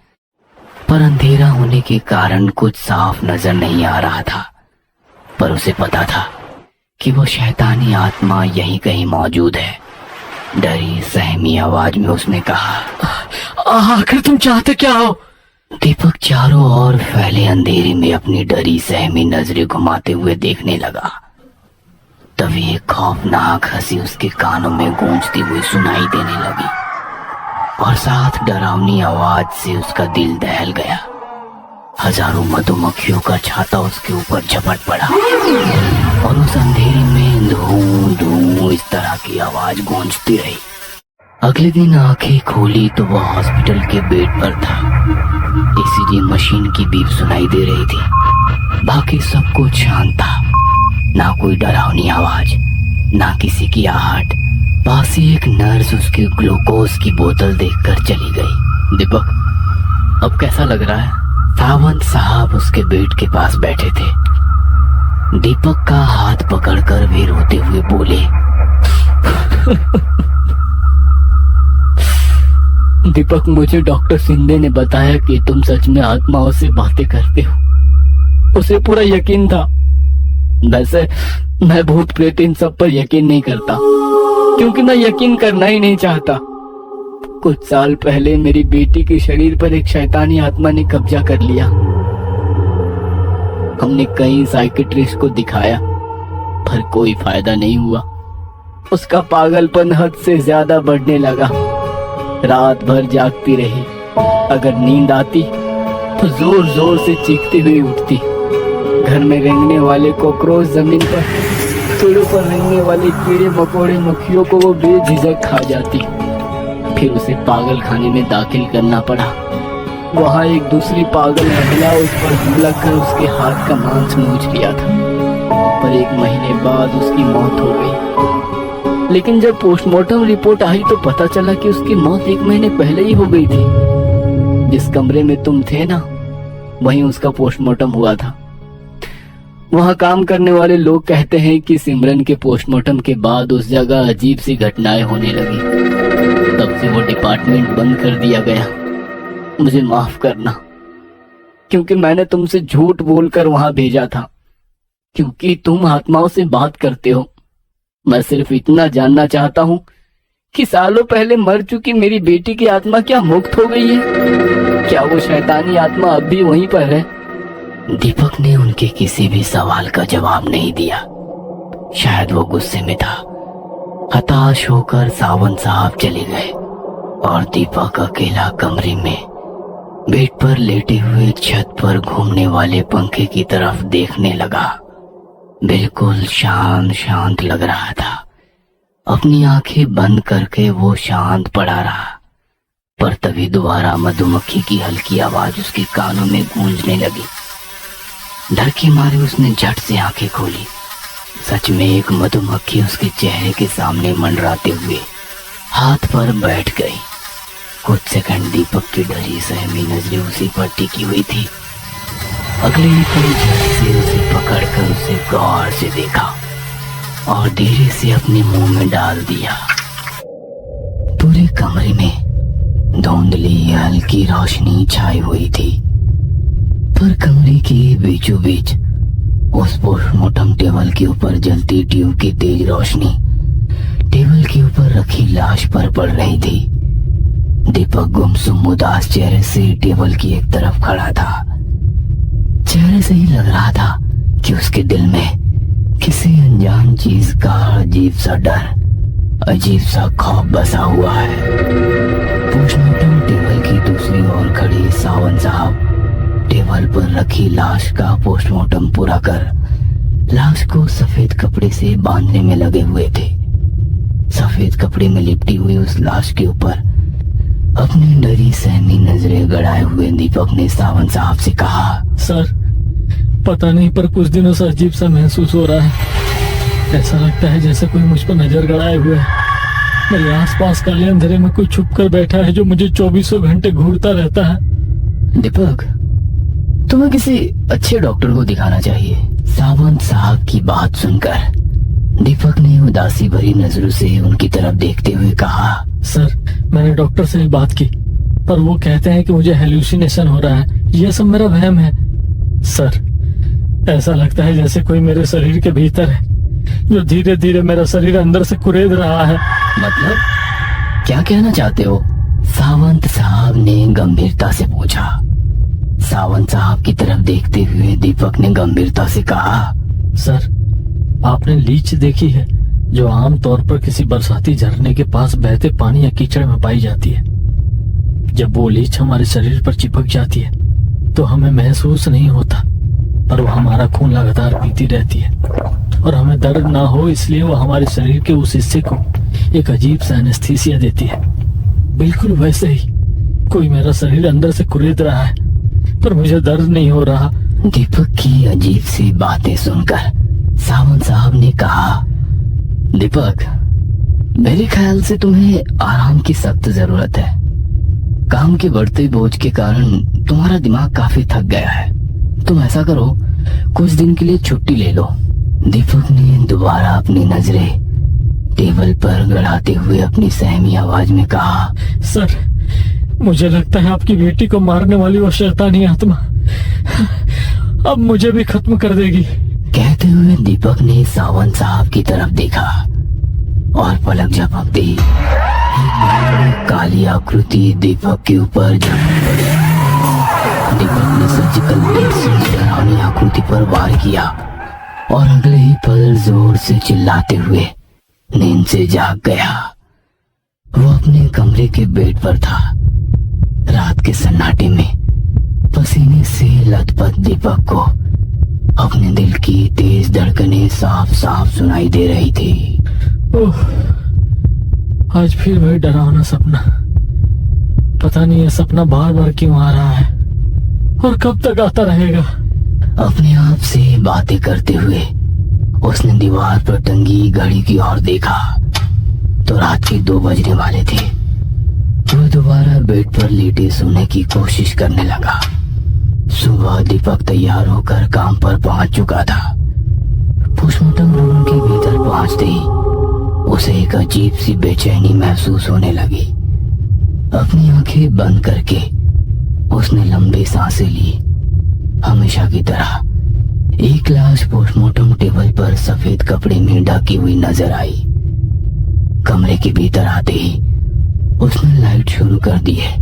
पर अंधेरा होने के कारण कुछ साफ नजर नहीं आ रहा था। पर उसे पता था कि वो शैतानी आत्मा यहीं कहीं मौजूद है। डरी सहमी आवाज में उसने कहा, आखिर तुम चाहते क्या हो? दीपक चारों ओर फैले अंधेरे में अपनी डरी सहमी नजरें घुमाते हुए देखने लगा। तभी एक खौफनाक हंसी उसके कानों में गूंजती हुई सुनाई देने लगी और साथ डरावनी आवाज से उसका दिल दहल गया। हजारों मधुमक्खियों का छाता उसके ऊपर झपट पड़ा और उस अंधेरे में धू धू इस तरह की आवाज गूंजती रही। अगले दिन आंखें खोली तो वह हॉस्पिटल के बेड पर था। ईसीजी मशीन की बीप सुनाई दे रही थी। बाकी सब कुछ शांत था, ना कोई डरावनी आवाज, ना किसी की आहट। पास ही एक नर्स उसके ग्लूकोज की बोतल देखकर चली गई। दीपक, अब कैसा लग रहा है? सावंत साहब उसके बेड के पास बैठे थे। दीपक का हाथ पकड़कर वे रोते हुए बोले, दीपक, मुझे डॉक्टर सिंधे ने बताया कि तुम सच में आत्माओं से बातें करते हो। उसे पूरा यकीन था। वैसे मैं भूत प्रेत इन सब पर यकीन नहीं करता, क्योंकि मैं यकीन करना ही नहीं चाहता। कुछ साल पहले मेरी बेटी के शरीर पर एक शैतानी आत्मा ने कब्जा कर लिया। हमने कई साइकिट्रिस्ट को दिखाया, पर कोई फायदा नहीं हुआ। उसका पागलपन हद से ज्यादा बढ़ने लगा। रात भर जागती रही। अगर नींद आती तो जोर जोर से चीखती हुई उठती। घर में रेंगने वाले कॉकरोच, जमीन पर पेड़ों पर रेंगने वाले कीड़े मकोड़े मक्खियों को वो बेझिझक खा जाती। फिर उसे पागल खाने में दाखिल करना पड़ा। वहाँ एक दूसरी पागल महिला उस पर हमला कर उसके हाथ का मांस नोच लिया था, पर 1 महीने बाद उसकी मौत हो गई। लेकिन जब पोस्टमार्टम रिपोर्ट आई तो पता चला कि उसकी मौत 1 महीने पहले ही हो गई थी। जिस कमरे में तुम थे ना, वहीं उसका पोस्टमार्टम हुआ था। वहाँ काम करने वाले लोग कहते हैं कि सिमरन के पोस्टमार्टम के बाद उस जगह अजीब सी घटनाएं होने लगी। तब से वो डिपार्टमेंट बंद कर दिया गया। मुझे माफ करना, क्योंकि मैंने तुमसे झूठ बोलकर वहां भेजा था, क्योंकि तुम आत्माओं से बात करते हो। मैं सिर्फ इतना जानना चाहता हूँ कि सालों पहले मर चुकी मेरी बेटी की आत्मा क्या मुक्त हो गई है? क्या वो शैतानी आत्मा अब भी वहीं पर है? दीपक ने उनके किसी भी सवाल का जवाब नहीं दिया। शायद वो गुस्से में था। हताश होकर सावंत साहब चले गए और दीपक अकेला कमरे में बेड पर लेटे हुए छत पर घूमने वाले पंखे की तरफ देखने लगा। बिल्कुल शांत शांत लग रहा था। अपनी आंखें बंद करके वो शांत पड़ा रहा, पर तभी दोबारा मधुमक्खी की हल्की आवाज उसके कानों में गूंजने लगी। डर के मारे उसने झट से आंखें खोली। सच में एक मधुमक्खी उसके चेहरे के सामने मंडराते हुए हाथ पर बैठ गई। कुछ सेकंड दीपक की डरी सहमी नजरें उसी पर टिकी हुई थी। अगले ही पल झट से उसे पकड़कर उसे गौर से देखा और धीरे से अपने मुंह में डाल दिया। पूरे कमरे में धुंधली हल्की रोशनी छाई हुई थी, पर कमरे के बीचों बीच उस पोस्टमार्टम टेबल के ऊपर जलती ट्यूब की तेज रोशनी टेबल के ऊपर रखी लाश पर पड़ रही थी। दीपक गुमसुम उदास चेहरे से टेबल की एक तरफ खड़ा था। चेहरे से ही लग रहा था कि उसके दिल में किसी अनजान चीज का अजीब सा डर, अजीब सा खौफ बसा हुआ है। पोस्टमार्टम टेबल की दूसरी ओर खड़े सावंत साहब टेबल पर रखी लाश का पोस्टमार्टम पूरा कर लाश को सफेद कपड़े से बांधने में लगे हुए थे। सफेद कपड़े में लिपटी हुई उस लाश के ऊपर अपनी डरी सहमी नजरें गड़ाए हुए दीपक ने सावंत साहब से कहा, सर, पता नहीं पर कुछ दिनों से अजीब सा महसूस हो रहा है। ऐसा लगता है जैसे कोई मुझ पर नजर गड़ाए हुए है। मेरे आसपास काले अंधेरे में कोई छुप कर बैठा है जो मुझे 24 घंटे घूरता रहता है। दीपक, तुम्हें किसी अच्छे डॉक्टर को दिखाना चाहिए। सावंत साहब की बात सुनकर दीपक ने उदासी भरी नजरों से उनकी तरफ देखते हुए कहा, सर, मैंने डॉक्टर से भी बात की, पर वो कहते हैं कि मुझे हेलुसिनेशन हो रहा है। यह सब मेरा वहम है। सर, ऐसा लगता है जैसे कोई मेरे शरीर के भीतर है, जो धीरे धीरे मेरा शरीर अंदर से कुरेद रहा है। मतलब क्या कहना चाहते हो? सावंत साहब ने गंभीरता से पूछा। सावंत साहब की तरफ देखते हुए दीपक ने गंभीरता से कहा, सर, आपने लीच देखी है जो आमतौर पर किसी बरसाती झरने के पास बहते पानी या कीचड़ में पाई जाती है। जब वो लीच हमारे शरीर पर चिपक जाती है तो हमें महसूस नहीं होता, पर वो हमारा खून लगातार पीती रहती है और हमें दर्द ना हो इसलिए वो हमारे शरीर के उस हिस्से को एक अजीब सा एनेस्थीसिया देती है। बिल्कुल वैसे ही कोई मेरा शरीर अंदर से कुरेद रहा है, पर मुझे दर्द नहीं हो रहा। दीपक की अजीब सी बातें सुनकर सावंत साहब ने कहा, दीपक, मेरे ख्याल से तुम्हें आराम की सख्त जरूरत है। काम के बढ़ते बोझ के कारण तुम्हारा दिमाग काफी थक गया है। तुम ऐसा करो, कुछ दिन के लिए छुट्टी ले लो। दीपक ने दोबारा अपनी नजरें टेबल पर गड़ाते हुए अपनी सहमी आवाज में कहा, सर, मुझे लगता है आपकी बेटी को मारने वाली वो शैतानी आत्मा अब मुझे भी खत्म कर देगी। कहते हुए दीपक ने सावंत साहब की तरफ देखा और पलक झपकते ही एक बड़ी काली आकृति दीपक के ऊपर झपट पड़ी। दीपक ने सर्जिकल ब्लेड से डरावनी आकृति पर वार किया और अगले ही पल जोर से चिल्लाते हुए नींद से जाग गया। वो अपने कमरे के बेड पर था। रात के सन्नाटे में पसीने से लथपथ दीपक को अपने दिल की तेज धड़कनें साफ साफ सुनाई दे रही थी। ओह, आज फिर वही डरावना सपना। पता नहीं ये सपना बार बार क्यों आ रहा है और कब तक आता रहेगा। अपने आप से बातें करते हुए उसने दीवार पर टंगी घड़ी की ओर देखा तो रात के 2 बजने वाले थे। वो दोबारा बेड पर लेटे सोने की कोशिश करने लगा। सुबह दीपक तैयार होकर काम पर पहुंच चुका था। पोस्टमार्टम रूम के भीतर पहुंचते ही उसे एक अजीब सी बेचैनी महसूस होने लगी। अपनी आंखें बंद करके उसने लंबी सांसें ली हमेशा की तरह एक लाश पोस्टमार्टम टेबल पर सफेद कपड़े में ढकी हुई नजर आई। कमरे के भीतर आते ही उसने लाइट शुरू कर दी है।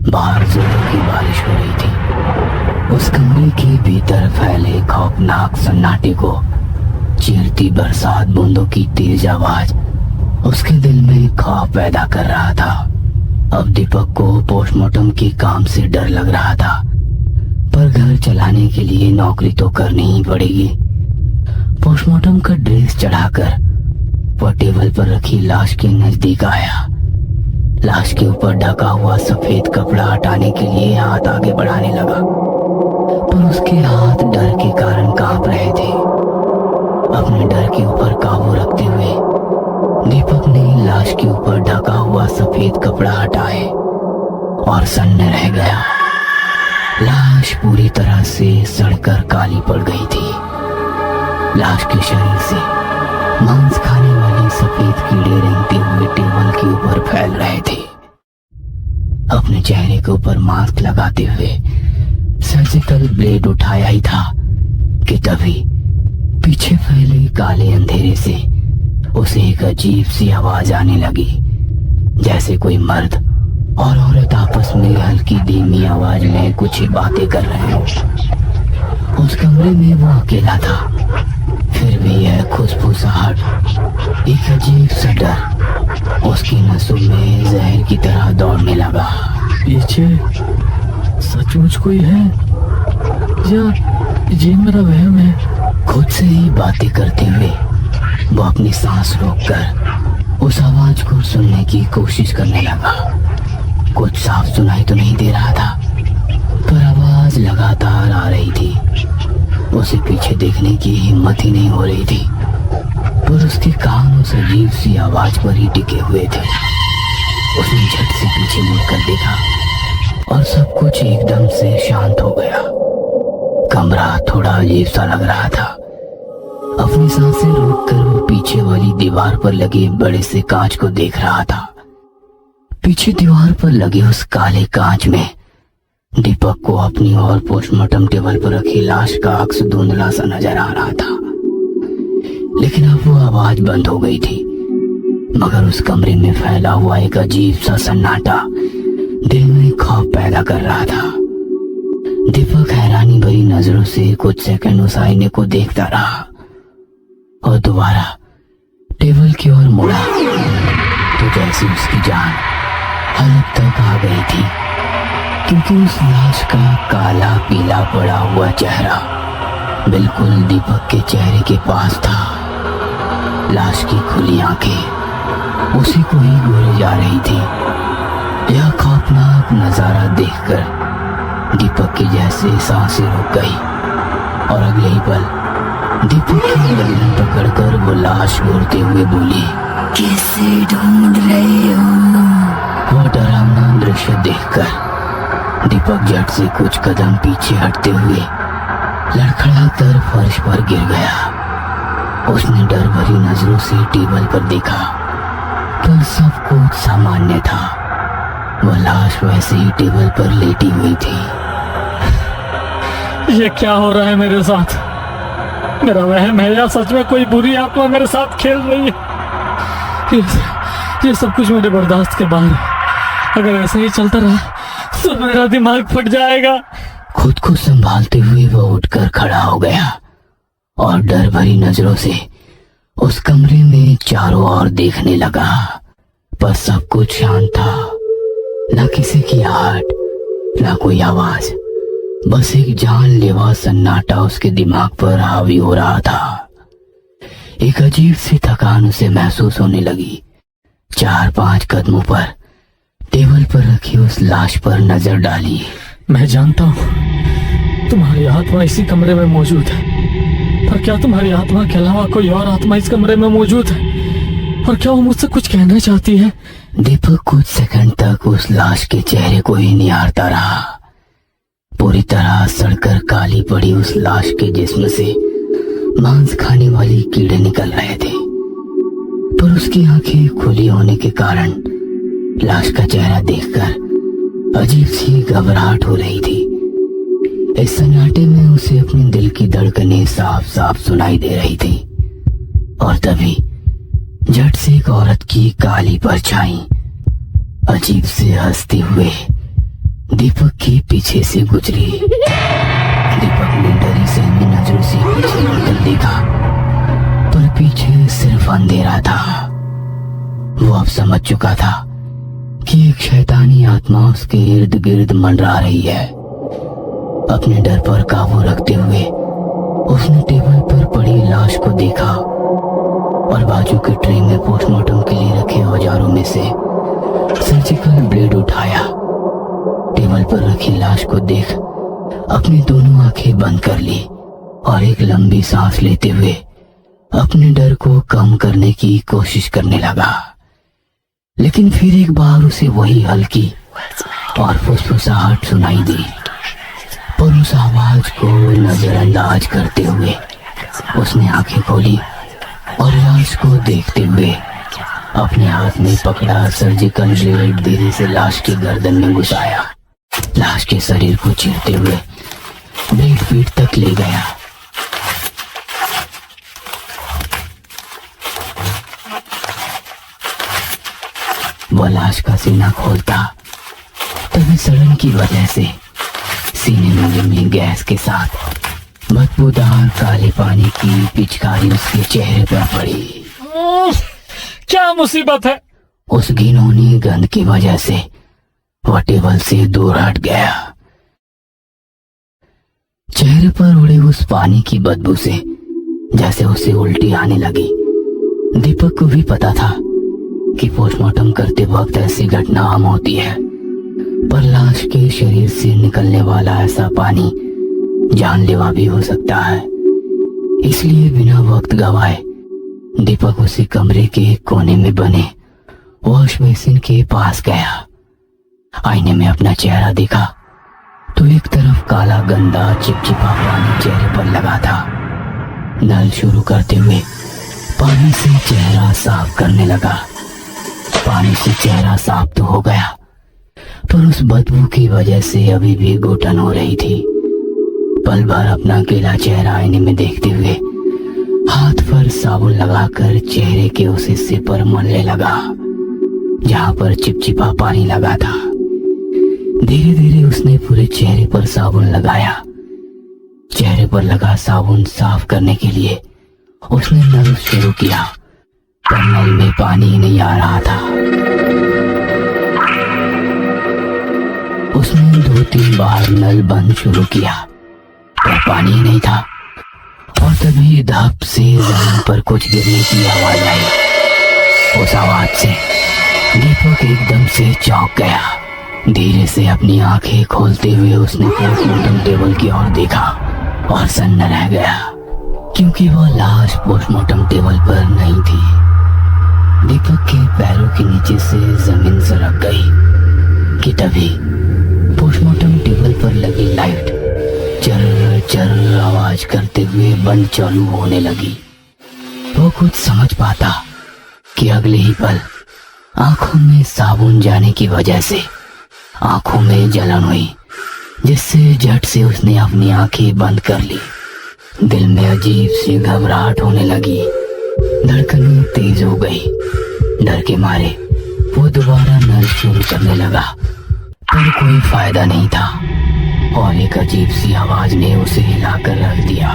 बाहर जोरों की बारिश हो रही थी। उस कमरे के भीतर फैले खौफनाक सन्नाटे को चीरती बरसात बूंदों की तेज आवाज उसके दिल में खौफ पैदा कर रहा था। अब दीपक को पोस्टमार्टम के काम से डर लग रहा था, पर घर चलाने के लिए नौकरी तो करनी ही पड़ेगी। पोस्टमार्टम का ड्रेस चढ़ाकर वह टेबल पर रखी लाश के नजदीक आया। लाश के ऊपर ढका हुआ सफेद कपड़ा हटाने के लिए हाथ आगे बढ़ाने लगा, पर उसके हाथ डर के कारण कांप रहे थे। अपने डर के ऊपर काबू रखते हुए दीपक ने लाश के ऊपर ढका हुआ सफेद कपड़ा हटाए और सन्न रह गया। लाश पूरी तरह से सड़कर काली पड़ गई थी। लाश के शरीर से मांस खाने वाले सफेद कीड़े रेंगते हुए टेबल के ऊपर फैल रहे थे। अपने चेहरे के ऊपर मास्क लगाते हुए सर्जिकल ब्लेड उठाया ही था कि तभी पीछे फैले काले अंधेरे से उसे एक अजीब सी आवाज आने लगी, जैसे कोई मर्द और औरत आपस में हल्की धीमी आवाज में कुछ बातें कर रहे हो। उस कमरे में वो अकेला था, फिर भी यह खुशबूसाहट, एक अजीब सा डर उसकी नसों में जहर की तरह दौड़ने लगा। पीछे सचमुच कोई है या ये मेरा वहम है? खुद से ही बातें करते हुए वो अपनी सांस रोककर उस आवाज को सुनने की कोशिश करने लगा। कुछ साफ सुनाई तो नहीं दे रहा था, पर आवाज लगातार आ रही थी। उसे पीछे देखने की हिम्मत ही नहीं हो रही थी, पर उसके कान उस अजीब सी आवाज पर ही टिके हुए थे। उसने झट से पीछे मुड़कर देखा और सब कुछ एकदम से शांत हो गया। कमरा थोड़ा अजीब सा लग रहा था। अपनी सांसें रोककर वो पीछे वाली दीवार पर लगे बड़े से कांच को देख रहा था। पीछे दीवार पर लगे उस काले कांच में दीपक को अपनी और पोस्टमार्टम टेबल पर रखी लाश का अक्स धुंधला सा नजर आ रहा था। लेकिन अब वो आवाज बंद हो गई थी, मगर उस कमरे में फैला हुआ एक अजीब सा सन्नाटा दिल में खौफ पैदा कर रहा था। दीपक हैरानी भरी नजरों से कुछ सेकंड उस आईने को देखता रहा और दोबारा टेबल की ओर मुड़ा तो जैसे उसकी जान हलक तक आ गई थी, क्योंकि उस लाश का काला पीला पड़ा हुआ चेहरा बिल्कुल दीपक के चेहरे के पास था। लाश की खुली आंखें उसी को ही घूरे जा रही थी। यह खौफनाक नजारा देखकर दीपक की जैसे सांसें रुक गई और अगले ही पल दीपक की गर्दन पकड़कर वो लाश घूरते हुए बोली, किसे ढूंढ रहे हो? वो डरावना दृश्य देखकर दीपक झट से कुछ कदम पीछे हटते हुए लड़खड़ाकर फर्श पर गिर गया। उसने डर भरी नजरों से टेबल पर देखा, पर सब कुछ सामान्य था। वह लाश वैसे ही टेबल पर लेटी हुई थी। ये क्या हो रहा है मेरे साथ? मेरा वहम है या सच में कोई बुरी आत्मा मेरे साथ खेल रही है? ये सब कुछ मेरे बर्दाश्त के बाहर है। अगर ऐसे ही चलता रहा तो मेरा दिमाग फट जाएगा। खुद को संभालते हुए वह उठकर खड़ा हो गया और डर भरी नजरों से उस कमरे में चारों ओर देखने लगा, पर सब कुछ शांत था। ना किसी की आहट, ना कोई आवाज, बस एक जानलेवा सन्नाटा उसके दिमाग पर हावी हो रहा था। एक अजीब सी थकान उसे महसूस होने लगी। 4-5 कदमों पर टेबल पर रखी उस लाश पर नजर डाली। मैं जानता हूँ तुम्हारी आत्मा इसी कमरे में मौजूद है, पर क्या तुम्हारी आत्मा के अलावा कोई और आत्मा इस कमरे में मौजूद है? और क्या वो मुझसे कुछ कहना चाहती है? दीपक कुछ सेकंड तक उस लाश के चेहरे को ही निहारता रहा। पूरी तरह सड़कर काली पड़ी उस लाश के जिस्म से मांस खाने वाली कीड़े निकल रहे थे, पर उसकी आंखें खुली होने के कारण लाश का चेहरा देखकर अजीब सी घबराहट हो रही थी। इस सन्नाटे में उसे अपने दिल की धड़कनें साफ साफ सुनाई दे रही थी। और तभी झट से एक औरत की काली परछाई अजीब से हंसते हुए दीपक के पीछे से गुजरी। दीपक ने डरी सहमी नजरों से पीछे मुड़कर देखा, पर पीछे सिर्फ अंधेरा था। वो अब समझ चुका था कि एक शैतानी आत्मा उसके इर्द गिर्द मंडरा रही है। अपने डर पर काबू रखते हुए उसने टेबल पर पड़ी लाश को देखा और बाजू के ट्रे में पोस्टमार्टम के लिए रखे औजारों में से सर्जिकल ब्लेड उठाया। टेबल पर रखी लाश को देख अपनी दोनों आंखें बंद कर ली और एक लंबी सांस लेते हुए अपने डर को कम करने की कोशिश करने लगा। लेकिन फिर एक बार उसे वही हल्की और फुसफुसाहट सुनाई दी, पर उस आवाज को नजरअंदाज करते हुए उसने आंखें खोली और लाश को देखते हुए अपने हाथ में पकड़ा सर्जिकल ब्लेड धीरे से लाश की गर्दन में घुसाया। लाश के शरीर को चीरते हुए ब्लेड पीठ तक ले गया। वह लाश का सीना खोलता, तभी सड़न की वजह से सीने में जमी गैस के साथ बदबूदार काले पानी की पिचकारी उसके चेहरे पर पड़ी। क्या मुसीबत है? उस घिनौनी गंध की वजह से वह टेबल से दूर हट गया। चेहरे पर उड़े उस पानी की बदबू से जैसे उसे उल्टी आने लगी। दीपक को भी पता था कि पोस्टमार्टम करते वक्त ऐसी घटना आम होती है, पर लाश के शरीर से निकलने वाला ऐसा पानी जानलेवा भी हो सकता है। इसलिए बिना वक्त गवाए दीपक उसी कमरे के एक कोने में बने वॉश बेसिन के पास गया। आईने में अपना चेहरा देखा तो एक तरफ काला गंदा चिपचिपा पानी चेहरे पर लगा था। नल शुरू करते हुए पानी से चेहरा साफ करने लगा। पानी से चेहरा साफ तो हो गया, पर उस बदबू की वजह से अभी भी घुटन हो रही थी। पल भर अपना अकेला चेहरा आईने में देखते हुए हाथ पर साबुन लगाकर चेहरे के उस हिस्से पर मलने लगा जहां पर चिपचिपा पानी लगा था। धीरे धीरे उसने पूरे चेहरे पर साबुन लगाया। चेहरे पर लगा साबुन साफ करने के लिए उसने नल शुरू किया, पर नल में पानी नहीं आ रहा था। उसने 2-3 बार नल बंद शुरू किया, पर पानी नहीं था। और तभी धप से जमीन पर कुछ गिरने की आवाज आई। उस आवाज से दीपक एकदम से चौंक गया। धीरे से अपनी आंखें खोलते हुए उसने पोस्टमार्टम टेबल की ओर देखा और सन्न रह गया, क्योंकि वह लाश पोस्टमार्टम टेबल पर नहीं थी। दीपक के पैरों के नीचे से जमीन सरक गई कि तभी पोस्टमार्टम टेबल पर लगी लाइट चर्र चर्र आवाज करते हुए बंद चालू होने लगी। वो कुछ समझ पाता कि अगले ही पल आंखों में साबुन जाने की वजह से आंखों में जलन हुई, जिससे झट से उसने अपनी आंखें बंद कर ली। दिल में अजीब सी घबराहट होने लगी, धड़कनें तेज हो गई। डर के मारे वो दोबारा नल शुरू करने लगा, पर कोई फायदा नहीं था और एक अजीब सी आवाज ने उसे हिलाकर रख दिया।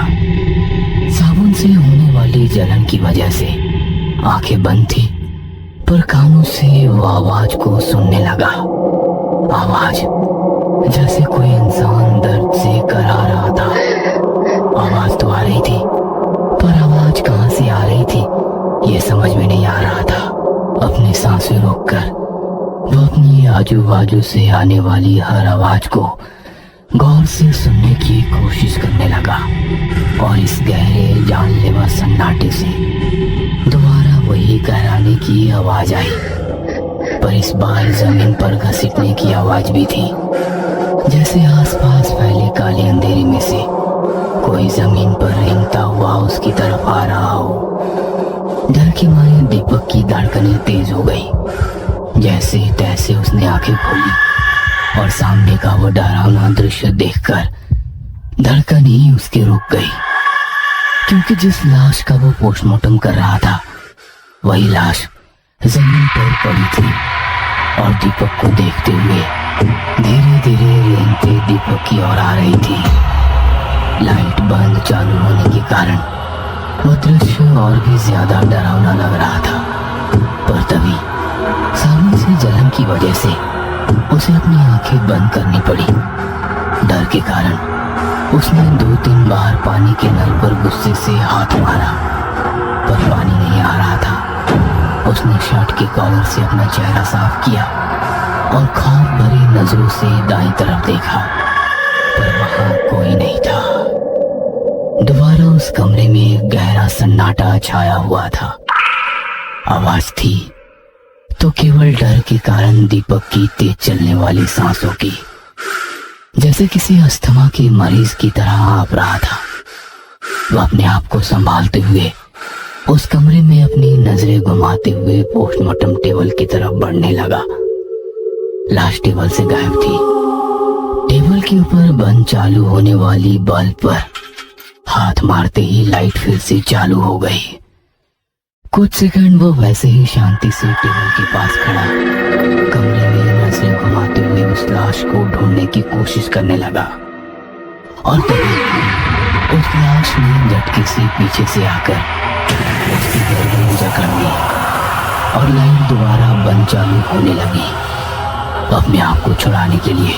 साबुन से होने वाली जलन की वजह से आंखें बंद थी, पर कानों से वो आवाज को सुनने लगा। आवाज जैसे कोई इंसान दर्द से करा रहा था। आवाज तो आ रही थी, पर आवाज कहां से आ रही थी ये समझ में नहीं आ रहा था। अपनी सांसें रोककर वो अपनी आजू बाजू से आने वाली हर आवाज को गौर से सुनने की कोशिश करने लगा और इस गहरे जानलेवा सन्नाटे से दोबारा वही कहराने की आवाज आई, पर इस बार जमीन पर घसीटने की आवाज भी थी, जैसे आसपास फैले काले अंधेरे में से कोई जमीन पर रेंगता हुआ उसकी तरफ आ रहा हो। डर के मारे दीपक की धड़कनें तेज हो गई। जैसे तैसे उसने आंखें खोली और सामने का वो डरावना दृश्य देखकर धड़कन ही उसकी रुक गई, क्योंकि जिस लाश का वो पोस्टमार्टम कर रहा था वही लाश जमीन पर पड़ी थी। और दीपक को देखते हुए धीरे धीरे रेंगते दीपक की ओर आ रही थी। लाइट बंद चालू होने के कारण वो दृश्य और भी ज्यादा डरावना लग रहा था। पर तभी सामने से जलन की वजह से उसे अपनी आंखें बंद करनी पड़ी। डर के कारण उसने 2-3 बार पानी के नल पर गुस्से से हाथ मारा, पर पानी नहीं आ रहा था। उसने शर्ट के कॉलर से अपना चेहरा साफ किया और खौफ भरी नजरों से दाईं तरफ देखा, पर वहां कोई नहीं था। दोबारा उस कमरे में गहरा सन्नाटा छाया हुआ था। आवाज थी तो केवल डर के कारण दीपक की तेज चलने वाली सांसों की, जैसे किसी अस्थमा के मरीज की तरह आप रहा था। वो अपने आप को संभालते हुए उस कमरे में अपनी नजरें घुमाते हुए पोस्टमार्टम टेबल की तरफ बढ़ने लगा। लाश टेबल से गायब थी। टेबल के ऊपर बंद चालू होने वाली बल्ब पर हाथ मारते ही लाइट फिर से चालू हो गई। कुछ सेकंड वो वैसे ही शांति से टेबल के पास खड़ा कमरे में नजरें घुमाते हुए उस लाश को ढूंढने की कोशिश करने लगा। और तभी उस लाश ने झटके से पीछे से आकर उसकी गर्दन जकड़ ली और लाइट दोबारा बंद चालू होने लगी। अपने आप को छुड़ाने के लिए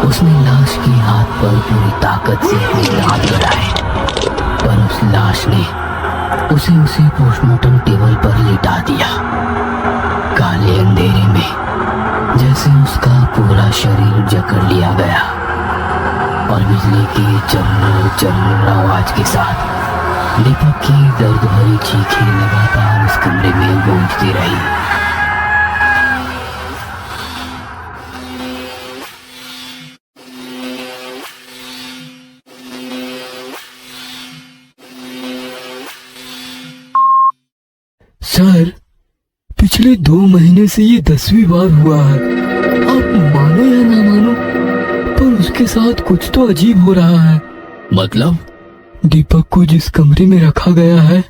उसने लाश के हाथ पर पूरी ताकत से अपने दांत गड़ाए, पर उस लाश ने उसे पोस्टमार्टम टेबल पर लिटा दिया। काले अंधेरे में जैसे उसका पूरा शरीर जकड़ लिया गया और बिजली की चर्र आवाज के साथ दीपक की दर्द भरी चीखें लगातार उस कमरे में गूंजती रही। सर, पिछले 2 महीने से ये 10वीं बार हुआ है। आप मानो या ना मानो, पर उसके साथ कुछ तो अजीब हो रहा है। मतलब? दीपक को जिस कमरे में रखा गया है,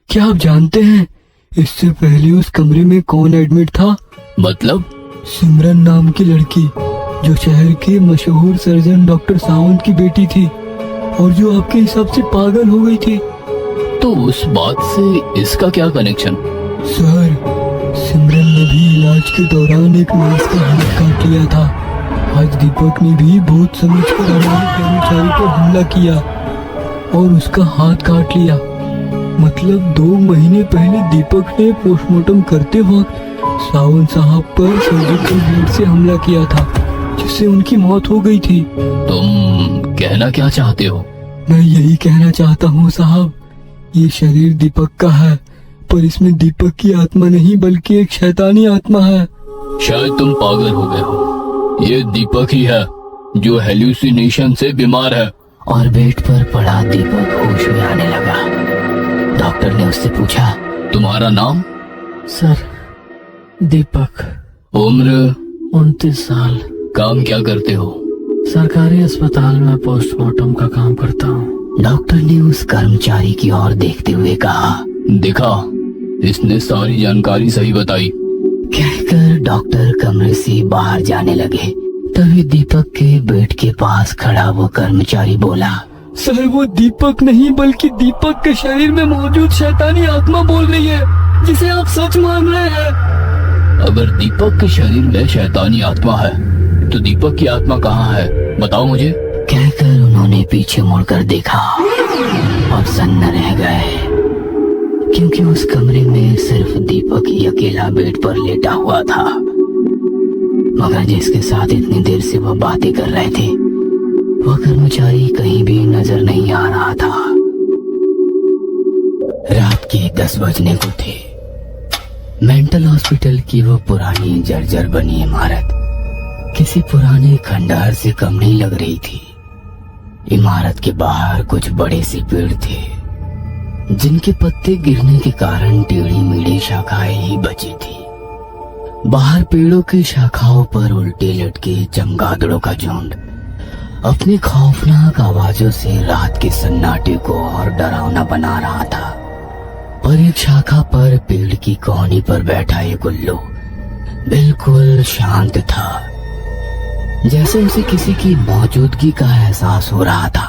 क्या आप जानते हैं इससे पहले उस कमरे में कौन एडमिट था? मतलब? सिमरन नाम की लड़की, जो शहर के मशहूर सर्जन डॉक्टर सावंत की बेटी थी और जो आपके हिसाब से पागल हो गई थी। तो उस बात से इसका क्या कनेक्शन? सर, सिमरन ने भी इलाज के दौरान एक नर्स का हाथ काट लिया था। आज दीपक ने भी बहुत समझकर हमारे कर्मचारी पर हमला किया और उसका हाथ काट लिया। मतलब 2 महीने पहले दीपक ने पोस्टमार्टम करते वक्त सावंत साहब पर सर्जिकल ब्लेड से हमला किया था, जिससे उनकी मौत हो गई थी। तुम कहना क्या चाहते हो? मैं यही कहना चाहता हूँ साहब, ये शरीर दीपक का है, पर इसमें दीपक की आत्मा नहीं बल्कि एक शैतानी आत्मा है। शायद तुम पागल हो गए हो। ये दीपक ही है जो हेल्यूसिनेशन से बीमार है। और बेड पर पड़ा दीपक होश में आने लगा। डॉक्टर ने उससे पूछा, तुम्हारा नाम? सर, दीपक। उम्र? 29 साल। काम क्या करते हो? सरकारी अस्पताल में पोस्टमार्टम का काम करता हूँ। डॉक्टर ने उस कर्मचारी की ओर देखते हुए कहा। देखा, इसने सारी जानकारी सही बताई। कहकर डॉक्टर कमरे से बाहर जाने लगे। तभी दीपक के बेड के पास खड़ा वो कर्मचारी बोला, सर, वो दीपक नहीं बल्कि दीपक के शरीर में मौजूद शैतानी आत्मा बोल रही है, जिसे आप सच मान रहे हैं। अगर दीपक के शरीर में शैतानी आत्मा है तो दीपक की आत्मा कहाँ है, बताओ मुझे। कहकर उन्होंने पीछे मुड़कर देखा और सन्न रह गए, क्योंकि उस कमरे में सिर्फ दीपक ही अकेला बेड पर लेटा हुआ था। मगर जिसके साथ इतनी देर से वह बातें कर रहे थे, वह कर्मचारी कहीं भी नजर नहीं आ रहा था। रात के 10 बजने को थे। मेंटल हॉस्पिटल की वो पुरानी जर्जर बनी इमारत किसी पुराने खंडहर से कम नहीं लग रही थी। इमारत के बाहर कुछ बड़े से पेड़ थे, जिनके पत्ते गिरने के कारण टेढ़ी मेढ़ी शाखाएं ही बची थी। बाहर पेड़ों की शाखाओं पर उल्टे लटके चमगादड़ों का झुंड अपनी खौफनाक आवाजों से रात के सन्नाटे को और डरावना बना रहा था। पर एक शाखा पर पेड़ की कोहनी पर बैठा एक उल्लू बिल्कुल शांत था, जैसे उसे किसी की मौजूदगी का एहसास हो रहा था।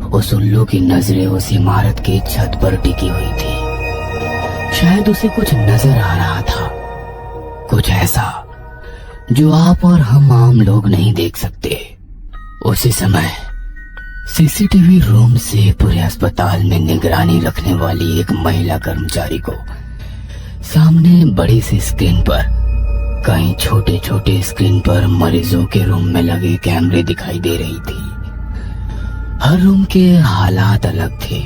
उस उल्लू की नजरें उस इमारत की छत पर टिकी हुई थी। शायद उसे कुछ नजर आ रहा था, कुछ ऐसा जो आप और हम आम लोग नहीं देख सकते। उसी समय सीसीटीवी रूम से पूरे अस्पताल में निगरानी रखने वाली एक महिला कर्मचारी को सामने बड़ी सी स्क्रीन पर कई छोटे छोटे स्क्रीन पर मरीजों के रूम में लगे कैमरे दिखाई दे रही थी। हर रूम के हालात अलग थे।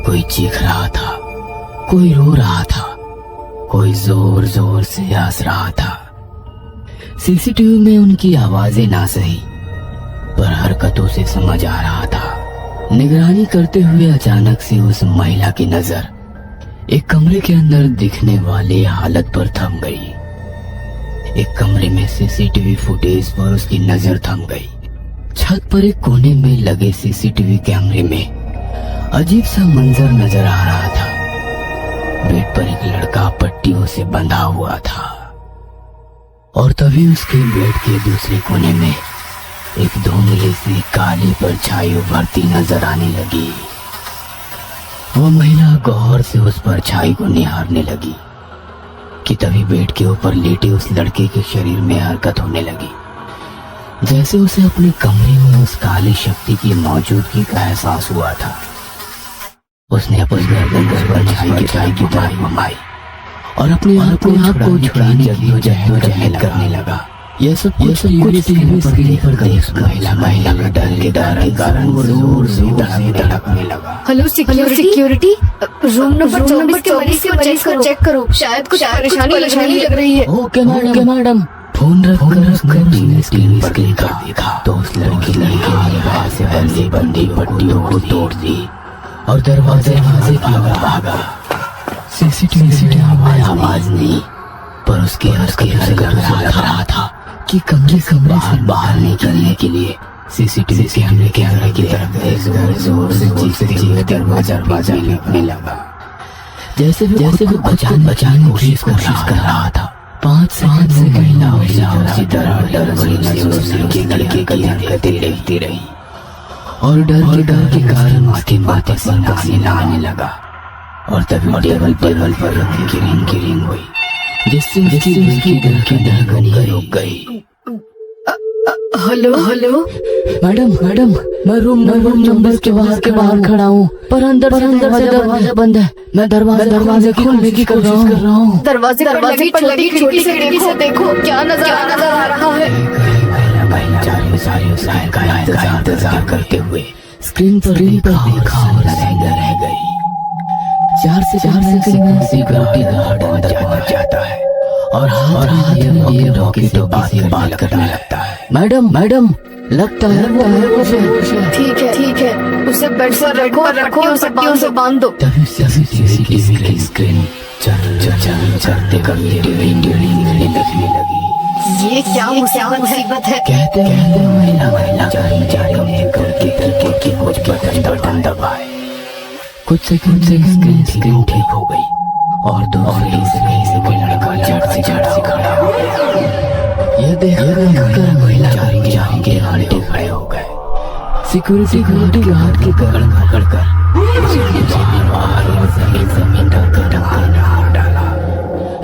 कोई चीख रहा था, कोई रो रहा था, कोई जोर जोर से हंस रहा था। सीसीटीवी में उनकी आवाजें ना सही, पर हरकतों से समझ आ रहा था। निगरानी करते हुए अचानक से उस महिला की नजर एक कमरे के अंदर दिखने वाले हालत पर थम गई। एक कमरे में सीसीटीवी फुटेज पर उसकी नजर थम गई। छत पर एक कोने में लगे सीसीटीवी कैमरे में अजीब सा मंजर नजर आ रहा था। बेड पर एक लड़का पट्टियों से बंधा हुआ था और तभी उसके बेड के दूसरे कोने में एक धुंधली सी काली परछाई उभरती नजर आने लगी। वह महिला गौर से उस परछाई को निहारने लगी कि तभी बेड के ऊपर लेटे उस लड़के के शरीर में हरकत होने लगी, जैसे उसे अपने कमरे में उस काली शक्ति की मौजूदगी का एहसास हुआ था। उसने अपनी गर्दन पर परछाई की तरफ घुमाई और अपने आप को छुड़ाने की जद्दोजहद करने लगा। यह सब कुछ टीवी पर देख महिला का डर के कारण जोर से धड़कने लगा। हेलो सिक्योरिटी, रूम नंबर 24 को चेक करो। शायद कुछ परेशानी लग रही है। Okay madam. फोन रखकर टीवी स्क्रीन पर देखा तो उस लड़की ने बाहर से बंदी पट्टियों को तोड़ दी और दरवाजे भागा। सीसीटीवी में आवाज नहीं, पर उसके हरकत लग रहा था कि कमरे से बाहर निकलने के लिए सीसीटीवी कैमरे की तरफ जोर से चीखते हुए दरवाजा लगने लगा, जैसे वो बचाने की कोशिश कर रहा था। 5 सेकंड से महिला उसी तरह डर भरी लड़के की हरकतें देखती रही और डर के कारण माथे पर पसीना आने लगा। और तभी टेबल पर रखी रिंग हुई, जिससे उसकी दिल की धड़कन रुक गई। हेलो मैडम, मैं रूम नंबर के बाहर खड़ा हूँ, पर अंदर दरवाजा बंद है। मैं दरवाजे खोलने की कोशिश कर रहा हूँ। दरवाजे पर लगी छोटी सी खिड़की से देखो क्या नजर आ रहा है। महिला का इंतजार करते हुए स्क्रीन पर देखा और रह गई। 4 से 4 सेकंड में सिक्योरिटी गार्ड अंदर पहुंच जाता है और हाथ ये वॉकी-टॉकी से बात करने लगता है। मैडम, लगता है वो ठीक है, उसे बेड पर रखो, उसे बांध दो। तभी सीसीटीवी की स्क्रीन चलते करने लगी। ये क्या मुसीबत है? कहते महिला तरीके की कुछ बटन दबाए। कुछ सेकंड से स्क्रीन ठीक हो गई और दूसरे से कोई लड़का झट से खड़ा हो गया। यह देखकर महिला कर्मचारी के आंटे खड़े हो गए। सिक्योरिटी गार्ड के पकड़ कर जमीन पर मार डाला।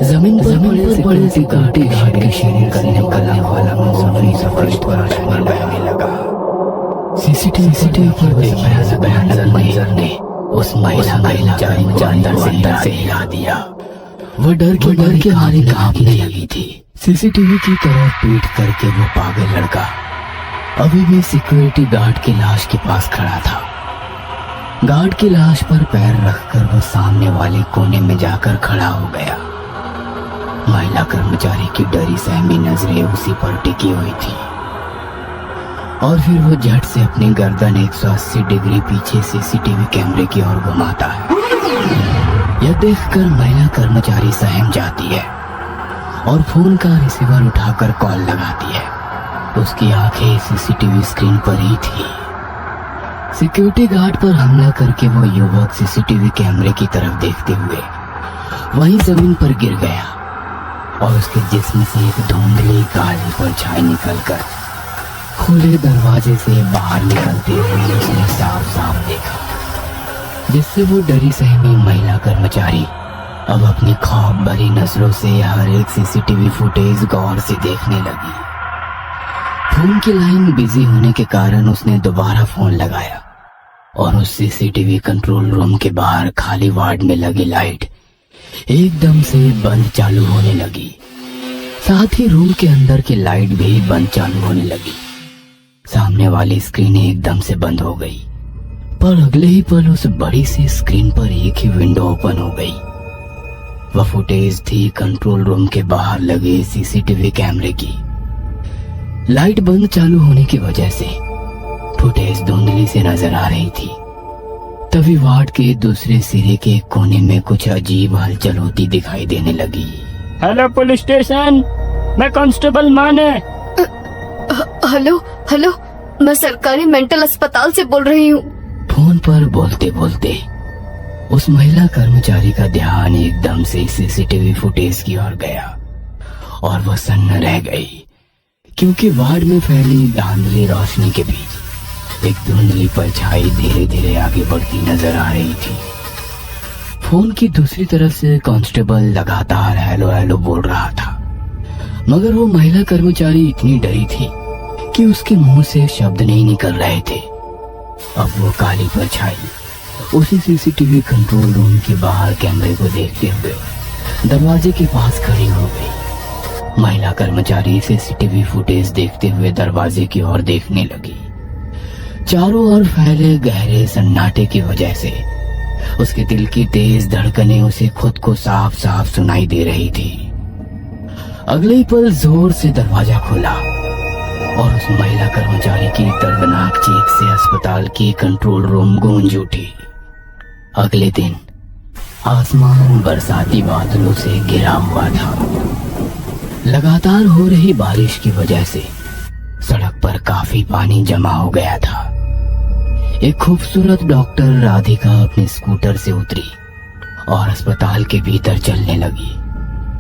जमीन पर बड़े सिक्योरिटी गार्ड के शरीर का निकलने वाला मुंह सफेद बहने लगा। सीसीटीवी पर भयानक मंजर ने उस महिला अंदर से हिला दिया। वो डर के मारे कांपने लगी थी। सीसीटीवी की तरफ पीठ करके वो पागल लड़का अभी भी सिक्योरिटी गार्ड की लाश के पास खड़ा था। गार्ड की लाश पर पैर रखकर वो सामने वाले कोने में जाकर खड़ा हो गया। महिला कर्मचारी की डरी सहमी नजरें उसी पर टिकी हुई थी और फिर वो झट से अपनी गर्दन 180 डिग्री पीछे सीसीटीवी कैमरे की ओर घुमाता है। यह देखकर महिला कर्मचारी सहम जाती है और फोन का रिसीवर उठाकर कॉल लगाती है। उसकी आंखें सीसीटीवी स्क्रीन पर ही थी। सिक्योरिटी गार्ड पर हमला करके वो युवक सीसीटीवी कैमरे की तरफ देखते हुए वहीं जमीन पर गिर गया और उसके जिस्म से एक धुंधली काली परछाई निकलकर खुले दरवाजे से बाहर निकलते हुए उसने साफ साफ देखा, जिससे वो डरी सहमी महिला कर्मचारी अब अपनी खौफ भरी नजरों से हर एक सीसीटीवी फुटेज गौर से देखने लगी। फोन की लाइन बिजी होने के कारण उसने दोबारा फोन लगाया और उस सीसीटीवी कंट्रोल रूम के बाहर खाली वार्ड में लगी लाइट एकदम से बंद चालू होने लगी। साथ ही रूम के अंदर की लाइट भी बंद चालू होने लगी। सामने वाली स्क्रीन एकदम से बंद हो गई, पर अगले ही पल उस बड़ी सी स्क्रीन पर एक ही विंडो ओपन हो गई। वह फुटेज थी कंट्रोल रूम के बाहर लगे सीसीटीवी कैमरे की। लाइट बंद चालू होने की वजह से फुटेज धुंधली से नजर आ रही थी। तभी वार्ड के दूसरे सिरे के कोने में कुछ अजीब हलचल होती दिखाई देने लगी। हेलो पुलिस स्टेशन, मैं कांस्टेबल माने। हेलो हेलो, मैं सरकारी मेंटल अस्पताल से बोल रही हूँ। फोन पर बोलते बोलते उस महिला कर्मचारी का ध्यान एकदम से सीसीटीवी फुटेज की ओर गया और वह सन्न रह गई, क्योंकि वार्ड में फैली धांधली रोशनी के बीच एक धुंधली परछाई धीरे धीरे आगे बढ़ती नजर आ रही थी। फोन की दूसरी तरफ से कांस्टेबल लगातार हेलो हेलो बोल रहा था, मगर वो महिला कर्मचारी इतनी डरी थी कि उसके मुंह से शब्द नहीं निकल रहे थे। अब वो काली परछाई उसी सीसीटीवी कंट्रोल रूम के बाहर कैमरे को देखते हुए दरवाजे के पास खड़ी हो गई। महिला कर्मचारी सीसीटीवी फुटेज देखते हुए दरवाजे की ओर देखने लगी। चारों ओर फैले गहरे सन्नाटे की वजह से उसके दिल की तेज धड़कनें उसे खुद को साफ साफ सुनाई दे रही थी। अगले ही पल जोर से दरवाजा खुला और उस महिला कर्मचारी की दर्दनाक चीख से अस्पताल की कंट्रोल रूम गूंज उठी। अगले दिन आसमान बरसाती बादलों से घिरा हुआ था। लगातार हो रही बारिश की वजह से सड़क पर काफी पानी जमा हो गया था। एक खूबसूरत डॉक्टर राधिका अपने स्कूटर से उतरी और अस्पताल के भीतर चलने लगी।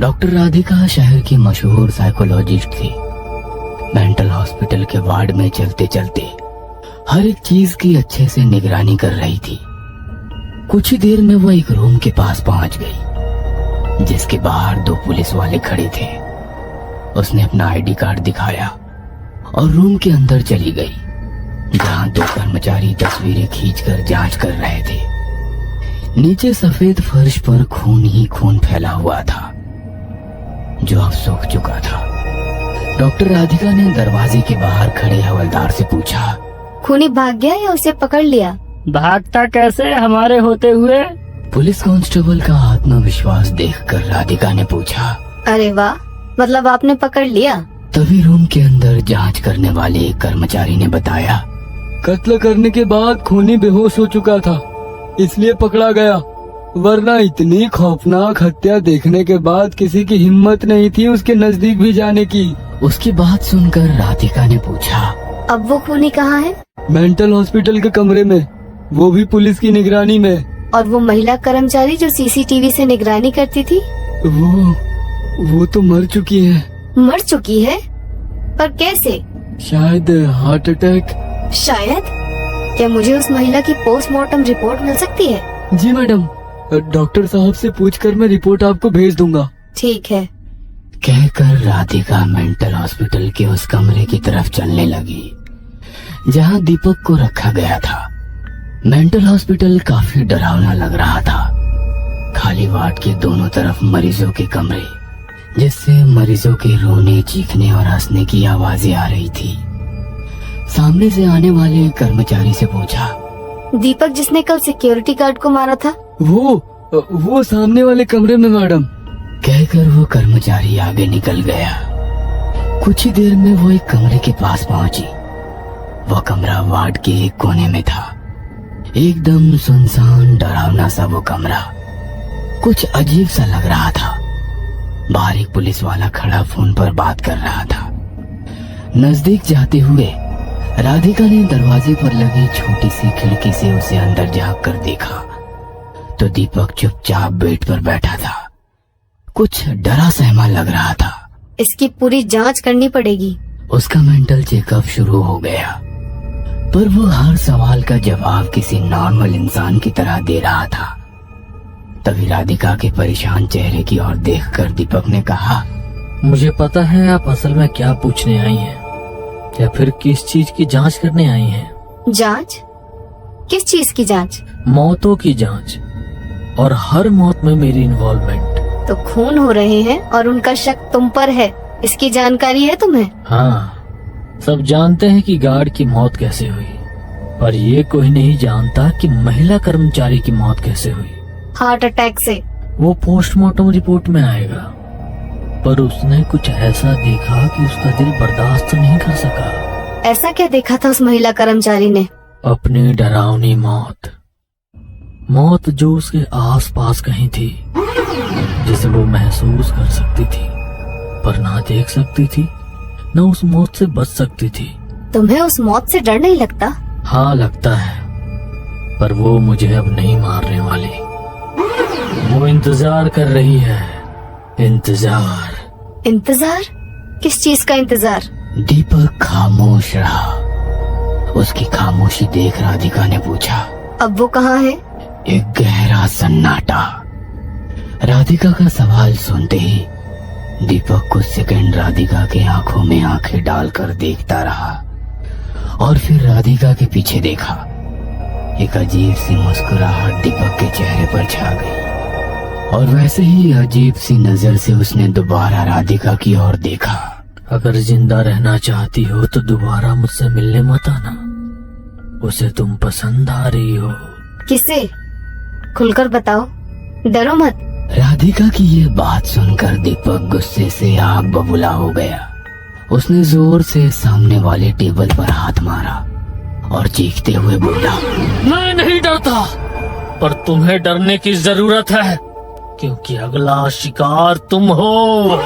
डॉक्टर राधिका शहर की मशहूर साइकोलॉजिस्ट थी। मेंटल हॉस्पिटल के वार्ड में चलते चलते हर एक चीज की अच्छे से निगरानी कर रही थी। कुछ ही देर में वह एक रूम के पास पहुंच गई, जिसके बाहर दो पुलिस वाले खड़े थे। उसने अपना आईडी कार्ड दिखाया और रूम के अंदर चली गई, जहां दो कर्मचारी तस्वीरें खींचकर जांच कर रहे थे। नीचे सफेद फर्श पर खून ही खून फैला हुआ था, जो अब सूख चुका था। डॉक्टर राधिका ने दरवाजे के बाहर खड़े हवलदार से पूछा, खूनी भाग गया या उसे पकड़ लिया? भागता कैसे हमारे होते हुए? पुलिस कांस्टेबल का आत्मविश्वास देखकर राधिका ने पूछा। अरे वाह, मतलब आपने पकड़ लिया? तभी रूम के अंदर जांच करने वाले एक कर्मचारी ने बताया, कत्ल करने के बाद खूनी बेहोश हो चुका था, इसलिए पकड़ा गया, वरना इतनी खौफनाक हत्या देखने के बाद किसी की हिम्मत नहीं थी उसके नजदीक भी जाने की। उसकी बात सुनकर राधिका ने पूछा, अब वो खूनी कहाँ है? मेंटल हॉस्पिटल के कमरे में, वो भी पुलिस की निगरानी में। और वो महिला कर्मचारी जो सीसीटीवी से निगरानी करती थी? वो तो मर चुकी है। मर चुकी है? पर कैसे? शायद हार्ट अटैक। शायद? क्या मुझे उस महिला की पोस्टमार्टम रिपोर्ट मिल सकती है? जी मैडम, डॉक्टर साहब से पूछकर मैं रिपोर्ट आपको भेज दूंगा। ठीक है। कहकर राधिका मेंटल हॉस्पिटल के उस कमरे की तरफ चलने लगी, जहां दीपक को रखा गया था। मेंटल हॉस्पिटल काफी डरावना लग रहा था। खाली वार्ड के दोनों तरफ मरीजों के कमरे, जिससे मरीजों के रोने, चीखने और हंसने की आवाजें आ रही थी। सामने से आने वाले कर्मचारी से पूछा, दीपक जिसने कल सिक्योरिटी गार्ड को मारा था? वो सामने वाले कमरे में मैडम। कहकर वो कर्मचारी आगे निकल गया। कुछ ही देर में वो एक कमरे के पास पहुंची। वह कमरा वार्ड के एक कोने में था, एकदम सुनसान, डरावना सा वो कमरा कुछ अजीब सा लग रहा था। बाहर एक पुलिस वाला खड़ा फोन पर बात कर रहा था। नजदीक जाते हुए राधिका ने दरवाजे पर लगी छोटी सी खिड़की से उसे अंदर झांक कर देखा तो दीपक चुपचाप बेड पर बैठा था। कुछ डरा सहमा लग रहा था। इसकी पूरी जांच करनी पड़ेगी। उसका मेंटल चेकअप शुरू हो गया, पर वो हर सवाल का जवाब किसी नॉर्मल इंसान की तरह दे रहा था। तभी राधिका के परेशान चेहरे की ओर देखकर दीपक ने कहा, मुझे पता है आप असल में क्या पूछने आई हैं, या फिर किस चीज की जांच करने आई हैं। जांच? किस चीज की जांच? मौतों की जांच, और हर मौत में मेरी इन्वॉल्वमेंट। तो खून हो रहे हैं और उनका शक तुम पर है, इसकी जानकारी है तुम्हें? हाँ, सब जानते हैं कि गार्ड की मौत कैसे हुई, पर ये कोई नहीं जानता कि महिला कर्मचारी की मौत कैसे हुई। हार्ट अटैक से। वो पोस्टमार्टम रिपोर्ट में आएगा, पर उसने कुछ ऐसा देखा कि उसका दिल बर्दाश्त नहीं कर सका। ऐसा क्या देखा था उस महिला कर्मचारी ने? अपनी डरावनी मौत, मौत जो उसके आसपास कहीं थी, जिसे वो महसूस कर सकती थी पर ना देख सकती थी, न उस मौत से बच सकती थी। तुम्हें उस मौत से डर नहीं लगता? हाँ लगता है, पर वो मुझे अब नहीं मारने वाली। वो इंतजार कर रही है। इंतजार। इंतजार? किस चीज का इंतजार? दीपक खामोश रहा। उसकी खामोशी देख राधिका ने पूछा, अब वो कहाँ है? एक गहरा सन्नाटा। राधिका का सवाल सुनते ही दीपक कुछ सेकंड राधिका के आंखों में आंखें डालकर देखता रहा और फिर राधिका के पीछे देखा। एक अजीब सी मुस्कुराहट दीपक के चेहरे पर छा गई और वैसे ही अजीब सी नजर से उसने दोबारा राधिका की ओर देखा। अगर जिंदा रहना चाहती हो तो दोबारा मुझसे मिलने मत आना। उसे तुम पसंद आ रही हो। किसे? खुलकर बताओ, डरो मत। राधिका की ये बात सुनकर दीपक गुस्से से आग बबूला हो गया। उसने जोर से सामने वाले टेबल पर हाथ मारा और चीखते हुए बोला, मैं नहीं डरता, पर तुम्हें डरने की जरूरत है, क्योंकि अगला शिकार तुम हो।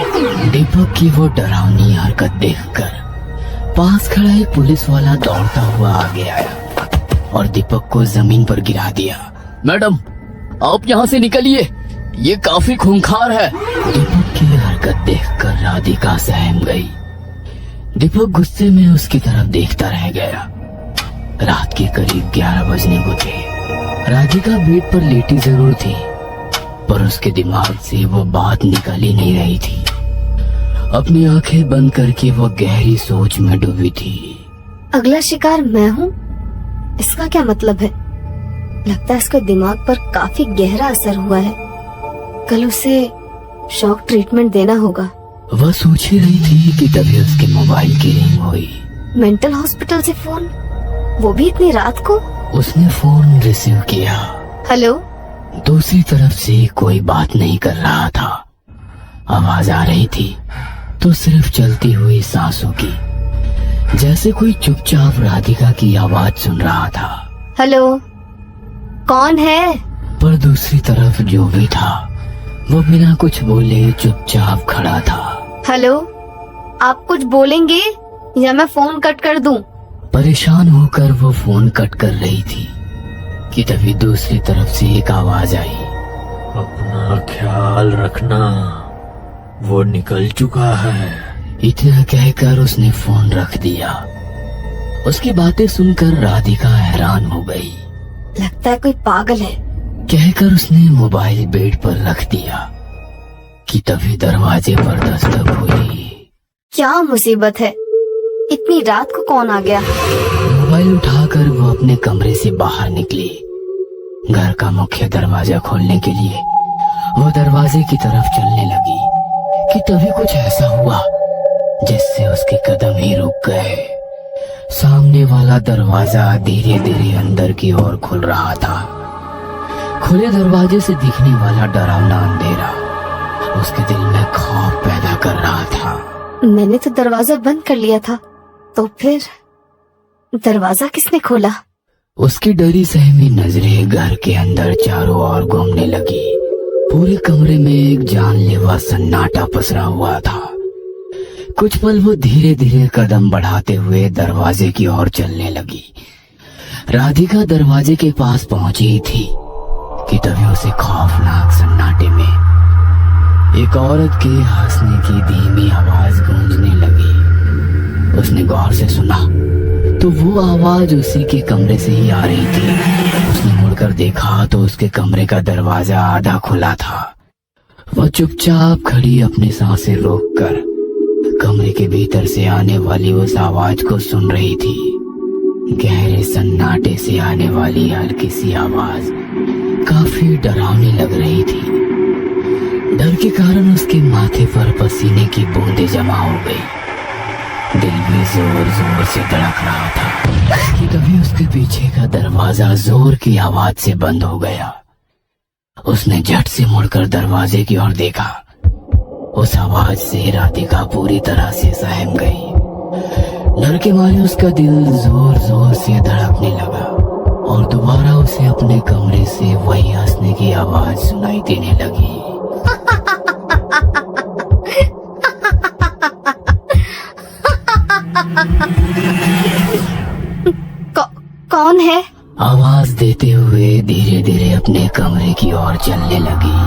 दीपक की वो डरावनी हरकत देखकर पास खड़ा एक पुलिस वाला दौड़ता हुआ आगे आया और दीपक को जमीन पर गिरा दिया। मैडम, आप यहाँ से निकलिए, ये काफी खूंखार है। दीपक की हरकत देखकर राधिका सहम गई। दीपक गुस्से में उसकी तरफ देखता रह गया। रात के करीब 11 बजने को थे। राधिका बेड पर लेटी जरूर थी, पर उसके दिमाग से वो बात निकल ही नहीं रही थी। अपनी आंखें बंद करके वो गहरी सोच में डूबी थी। अगला शिकार मैं हूँ? इसका क्या मतलब है? लगता है इसके दिमाग पर काफी गहरा असर हुआ है। कल उसे शॉक ट्रीटमेंट देना होगा। वह सोच ही रही थी कि तभी उसके मोबाइल की रिंग हुई। मेंटल हॉस्पिटल से फोन, वो भी इतनी रात को? उसने फोन रिसीव किया। हेलो? दूसरी तरफ से कोई बात नहीं कर रहा था। आवाज आ रही थी तो सिर्फ चलती हुई सांसों की, जैसे कोई चुपचाप राधिका की आवाज सुन रहा था। हेलो, कौन है? पर दूसरी तरफ जो भी था वो बिना कुछ बोले चुपचाप खड़ा था। हेलो, आप कुछ बोलेंगे या मैं फोन कट कर दूं? परेशान होकर वो फोन कट कर रही थी कि तभी दूसरी तरफ से एक आवाज आई, अपना ख्याल रखना, वो निकल चुका है। इतना कहकर उसने फोन रख दिया। उसकी बातें सुनकर राधिका हैरान हो गई। लगता है कोई पागल है। कहकर उसने मोबाइल बेड पर रख दिया कि तभी दरवाजे पर दस्तक हुई। क्या मुसीबत है? इतनी रात को कौन आ गया? मोबाइल उठाकर वो अपने कमरे से बाहर निकली। घर का मुख्य दरवाजा खोलने के लिए वो दरवाजे की तरफ चलने लगी कि तभी कुछ ऐसा हुआ जिससे उसके कदम ही रुक गए। सामने वाला दरवाजा धीरे धीरे अंदर की ओर खुल रहा था। खुले दरवाजे से दिखने वाला डरावना अंधेरा उसके दिल में खौफ पैदा कर रहा था। मैंने तो दरवाजा बंद कर लिया था, तो फिर दरवाजा किसने खोला? उसकी डरी सहमी नजरें घर के अंदर चारों ओर घूमने लगी। पूरे कमरे में एक जानलेवा सन्नाटा पसरा हुआ था। कुछ पल वो धीरे धीरे कदम बढ़ाते हुए दरवाजे की ओर चलने लगी। राधिका दरवाजे के पास पहुंची ही थी कि तभी उसे खौफनाक सन्नाटे में एक औरत के हंसने की धीमी आवाज गूंजने लगी। उसने गौर से सुना तो वो आवाज उसी के कमरे से ही आ रही थी। उसने मुड़कर देखा तो उसके कमरे का दरवाजा आधा खुला था। वह चुपचाप खड़ी अपनी सांसें रोककर कमरे के भीतर से आने वाली उस आवाज को सुन रही थी। गहरे सन्नाटे से आने वाली हल्की सी आवाज काफी डरावनी लग रही थी। डर के कारण उसके माथे पर पसीने की बूंदें जमा हो गई। दिल भी जोर जोर से धड़क रहा था कि तभी उसके पीछे का दरवाजा जोर की आवाज से बंद हो गया। उसने झट से मुड़कर दरवाजे की ओर देखा। उस आवाज से राधिका पूरी तरह से सहम गई। डर के मारे उसका दिल जोर जोर से धड़कने लगा और दोबारा उसे अपने कमरे से वही हंसने की आवाज सुनाई देने लगी। कौन है? आवाज देते हुए धीरे धीरे अपने कमरे की ओर चलने लगी।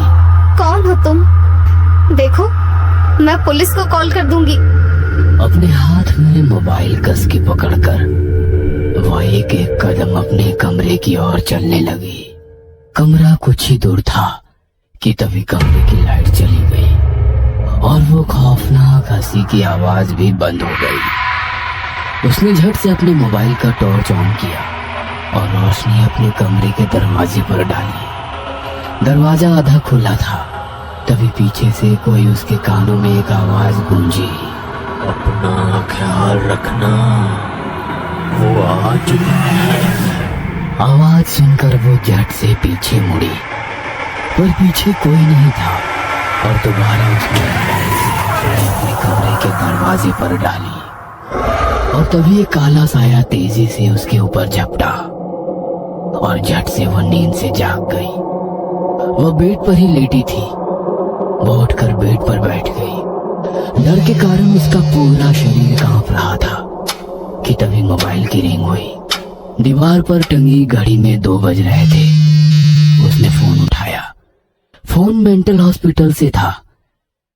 कौन हो तुम? देखो, मैं पुलिस को कॉल कर दूंगी। अपने हाथ में मोबाइल कस के पकड़कर वह एक एक कदम अपने कमरे की ओर चलने लगी। कमरा कुछ ही दूर था कि तभी कमरे की लाइट चली गई और वो खौफनाक हंसी की आवाज भी बंद हो गई। उसने झट से अपने मोबाइल का टॉर्च ऑन किया और रोशनी अपने कमरे के दरवाजे पर डाली। दरवाजा आधा खुला था। तभी पीछे से कोई उसके कानों में एक आवाज गूंजी, अपना ख्याल रखना, वो आ चुका है। आवाज सुनकर वो झट से पीछे मुड़ी, पर पीछे कोई नहीं था और दोबारा उसने अपने कमरे के दरवाजे पर डाली और तभी एक काला साया तेजी से उसके ऊपर झपटा और झट से वो नींद से जाग गई। वह बेड पर ही लेटी थी। वह उठकर बेड पर बैठ गई। डर के कारण उसका पूरा शरीर कांप रहा था कि तभी मोबाइल की रिंग हुई। दीवार पर टंगी घड़ी में 2 बज रहे थे। उसने फोन उठाया। फोन मेंटल हॉस्पिटल से था।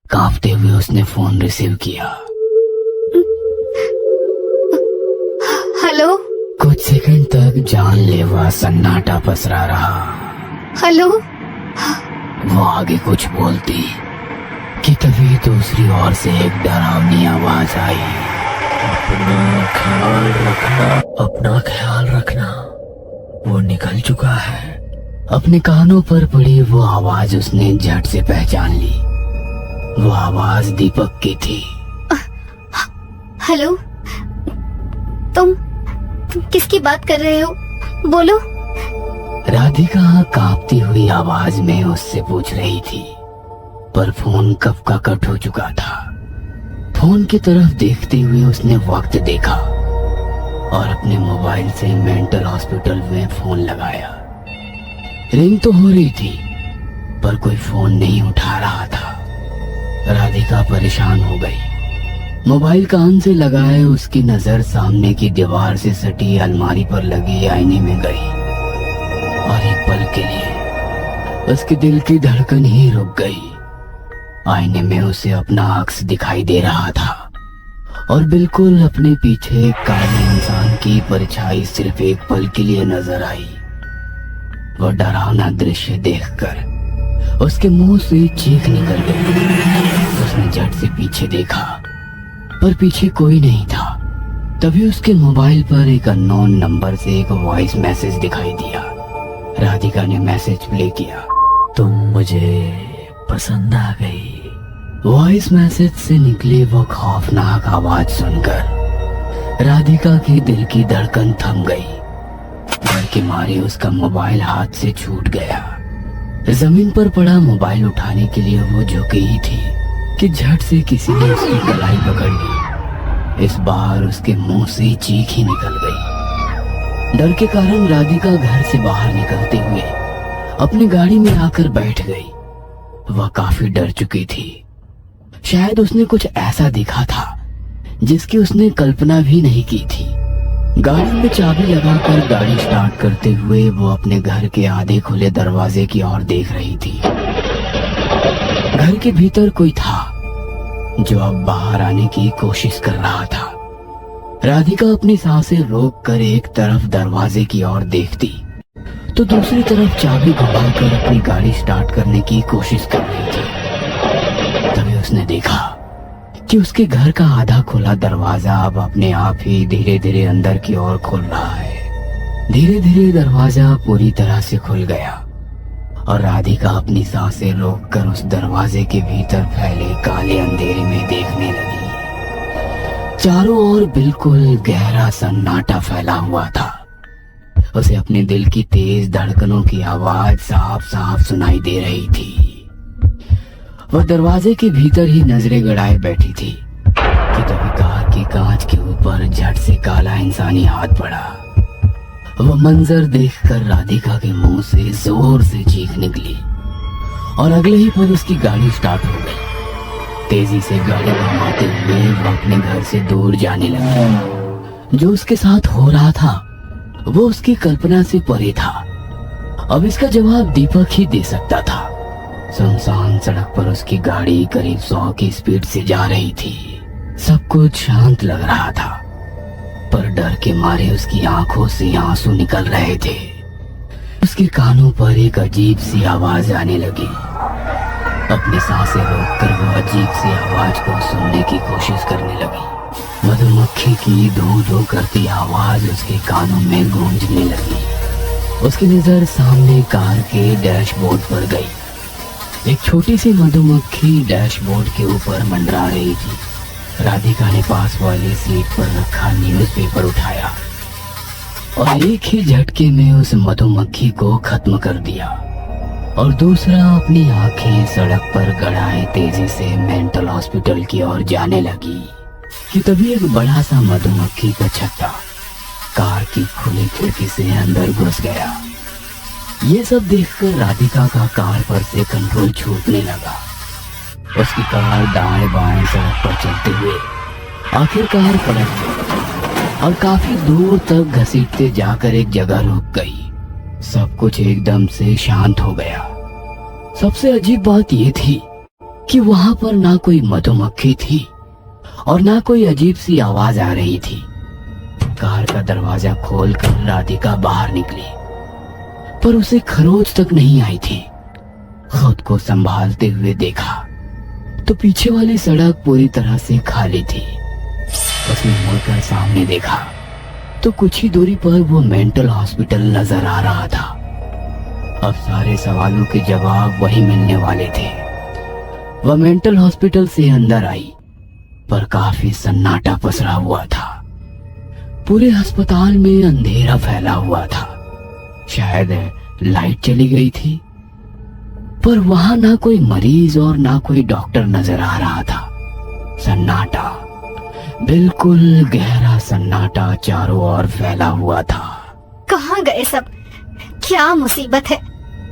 कांपते हुए उसने फोन रिसीव किया। हेलो? कुछ सेकंड तक जानलेवा सन्नाटा पसरा रहा। हेलो? वो आगे कुछ बोलती कि तभी दूसरी ओर से एक डरावनी आवाज आई, अपना ख्याल रखना, अपना ख्याल रखना, वो निकल चुका है। अपने कानों पर पड़ी वो आवाज उसने झट से पहचान ली। वो आवाज दीपक की थी। हेलो? तुम किसकी बात कर रहे हो? बोलो। राधिका कांपती हुई आवाज में उससे पूछ रही थी, पर फोन कब का कट हो चुका था। फोन की तरफ देखते हुए उसने वक्त देखा और अपने मोबाइल से मेंटल हॉस्पिटल में फोन लगाया। रिंग तो हो रही थी पर कोई फोन नहीं उठा रहा था। राधिका परेशान हो गई। मोबाइल कान से लगाए उसकी नजर सामने की दीवार से सटी अलमारी पर लगे आईने में गई और एक पल के लिए उसके दिल की धड़कन ही रुक गई। आईने में उसे अपना अक्स दिखाई दे रहा था और बिल्कुल अपने पीछे एक काले इंसान की परछाई सिर्फ एक पल के लिए नजर आई। वह डरावना दृश्य देखकर उसके मुंह से चीख निकल गई। उसने झट से पीछे देखा पर पीछे कोई नहीं था। तभी उसके मोबाइल पर एक अननोन नंबर से एक वॉइस मैसेज दिखाई दिया। राधिका ने मैसेज प्ले किया। तुम मुझे पसंद आ गई। वॉइस मैसेज से निकली वो खौफनाक आवाज सुनकर राधिका के दिल की धड़कन थम गई। डर के मारे उसका मोबाइल हाथ से छूट गया। जमीन पर पड़ा मोबाइल उठाने के लिए वो झुकी ही थी कि झट से किसी ने उसकी कलाई पकड़ ली। इस बार उसके मुंह से चीख ही निकल गई। डर के कारण राधिका घर से बाहर निकलते हुए अपनी गाड़ी में आकर बैठ गई। वह काफी डर चुकी थी। शायद उसने कुछ ऐसा देखा था जिसकी उसने कल्पना भी नहीं की थी। गाड़ी में चाबी लगाकर गाड़ी स्टार्ट करते हुए वो अपने घर के आधे खुले दरवाजे की ओर देख रही थी। घर के भीतर कोई था जो अब बाहर आने की कोशिश कर रहा था। राधिका अपनी सांसें रोककर एक तरफ दरवाजे की ओर देखती तो दूसरी तरफ चाबी घुमाकर अपनी गाड़ी स्टार्ट करने की कोशिश कर रही थी। तभी उसने देखा कि उसके घर का आधा खुला दरवाजा अब अपने आप ही धीरे धीरे अंदर की ओर खुल रहा है। धीरे धीरे दरवाजा पूरी तरह से खुल गया और राधिका अपनी सांसें रोककर उस दरवाजे के भीतर फैले काले अंधेरे में देखने लगी। चारों ओर बिल्कुल गहरा सन्नाटा फैला हुआ था। उसे अपने दिल की तेज धड़कनों की आवाज साफ साफ सुनाई दे रही थी। वह दरवाजे के भीतर ही नजरें गड़ाए बैठी थी कि तभी कार के कांच के ऊपर झट से काला इंसानी हाथ पड़ा। वह मंजर देखकर राधिका के मुंह से जोर से चीख निकली और अगले ही पल उसकी गाड़ी स्टार्ट हो गई। तेजी से गाड़ी घुमाते हुए वो अपने घर से दूर जाने लगी। जो उसके साथ हो रहा था वो उसकी कल्पना से परे था। अब इसका जवाब दीपक ही दे सकता था। सुनसान सड़क पर उसकी गाड़ी करीब 100 की स्पीड से जा रही थी। सब कुछ शांत लग रहा था, पर डर के मारे उसकी आंखों से आंसू निकल रहे थे। उसके कानों पर एक अजीब सी आवाज आने लगी। अपनी सांसें रोककर वो अजीब सी आवाज को सुनने की कोशिश करने लगी। मधुमक्खी की धू धू करती आवाज उसके कानों में गूंजने लगी। उसकी नजर सामने कार के डैशबोर्ड पर गई। एक छोटी सी मधुमक्खी डैशबोर्ड के ऊपर मंडरा रही थी। राधिका ने पास वाली सीट पर रखा न्यूज़पेपर उठाया और एक ही झटके में उस मधुमक्खी को खत्म कर दिया और दूसरा अपनी आंखें सड़क पर गड़ाए तेजी से मेंटल हॉस्पिटल की ओर जाने लगी कि तभी एक बड़ा सा मधुमक्खी का छत्ता कार की खुली खिड़की से अंदर घुस गया। ये सब देखकर राधिका का कार पर से कंट्रोल छूटने लगा। उसकी कार दाएं बाएं सड़क पर चलते हुए आखिरकार पलट गई और काफी दूर तक घसीटते जाकर एक जगह रुक गई। सब कुछ एकदम से शांत हो गया। सबसे अजीब बात यह थी कि वहां पर ना कोई मधुमक्खी थी और ना कोई अजीब सी आवाज आ रही थी। कार का दरवाजा खोलकर राधिका बाहर निकली, पर उसे खरोच तक नहीं आई थी। खुद को संभालते हुए देखा तो पीछे वाली सड़क पूरी तरह से खाली थी। उसने मुड़कर सामने देखा तो कुछ ही दूरी पर वो मेंटल हॉस्पिटल नजर आ रहा था। अब सारे सवालों के जवाब वही मिलने वाले थे। वह मेंटल हॉस्पिटल से अंदर आई, पर काफी सन्नाटा पसरा हुआ था। पूरे अस्पताल में अंधेरा फैला हुआ था। शायद लाइट चली गई थी, पर वहां ना कोई मरीज और ना कोई डॉक्टर नजर आ रहा था। सन्नाटा, बिल्कुल गहरा सन्नाटा चारों ओर फैला हुआ था। कहाँ गए सब? क्या मुसीबत है?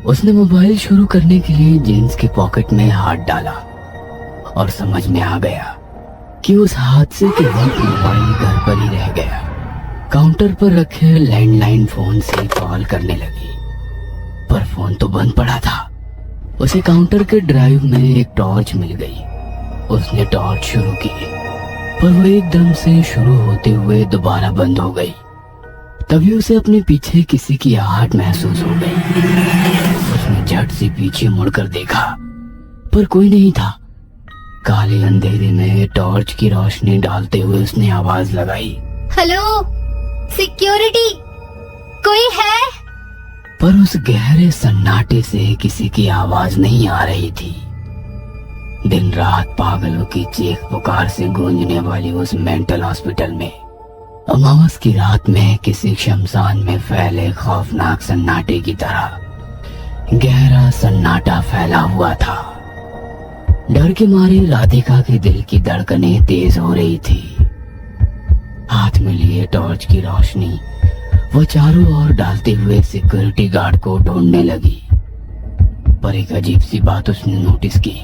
उसने मोबाइल शुरू करने के लिए जींस के पॉकेट में हाथ डाला और समझ में आ गया कि उस हादसे के वक्त मोबाइल घर पर ही रह गया। काउंटर पर रखे लैंडलाइन फोन से कॉल करने लगी, पर फोन तो बंद पड़ा था। उसे काउंटर के ड्राइव में एक टॉर्च मिल गई। उसने टॉर्च शुरू की, पर वो एकदम से शुरू होते हुए दोबारा बंद हो गई। तभी उसे अपने पीछे किसी की आहट महसूस हो गई। उसने झट से पीछे मुड़कर देखा, पर कोई नहीं था। काले अंधेरे में टॉर्च की रोशनी डालते हुए उसने आवाज लगाई, हेलो सिक्योरिटी, कोई है? पर उस गहरे सन्नाटे से किसी की आवाज नहीं आ रही थी। दिन रात पागलों की चीख पुकार से गूंजने वाली उस मेंटल हॉस्पिटल में अमावस की रात में किसी शमशान में फैले खौफनाक सन्नाटे की तरह गहरा सन्नाटा फैला हुआ था। डर के मारे राधिका के दिल की धड़कनें तेज हो रही थी। हाथ में लिए टॉर्च की रोशनी वो चारों ओर डालते हुए सिक्योरिटी गार्ड को ढूंढने लगी, पर एक अजीब सी बात उसने नोटिस की।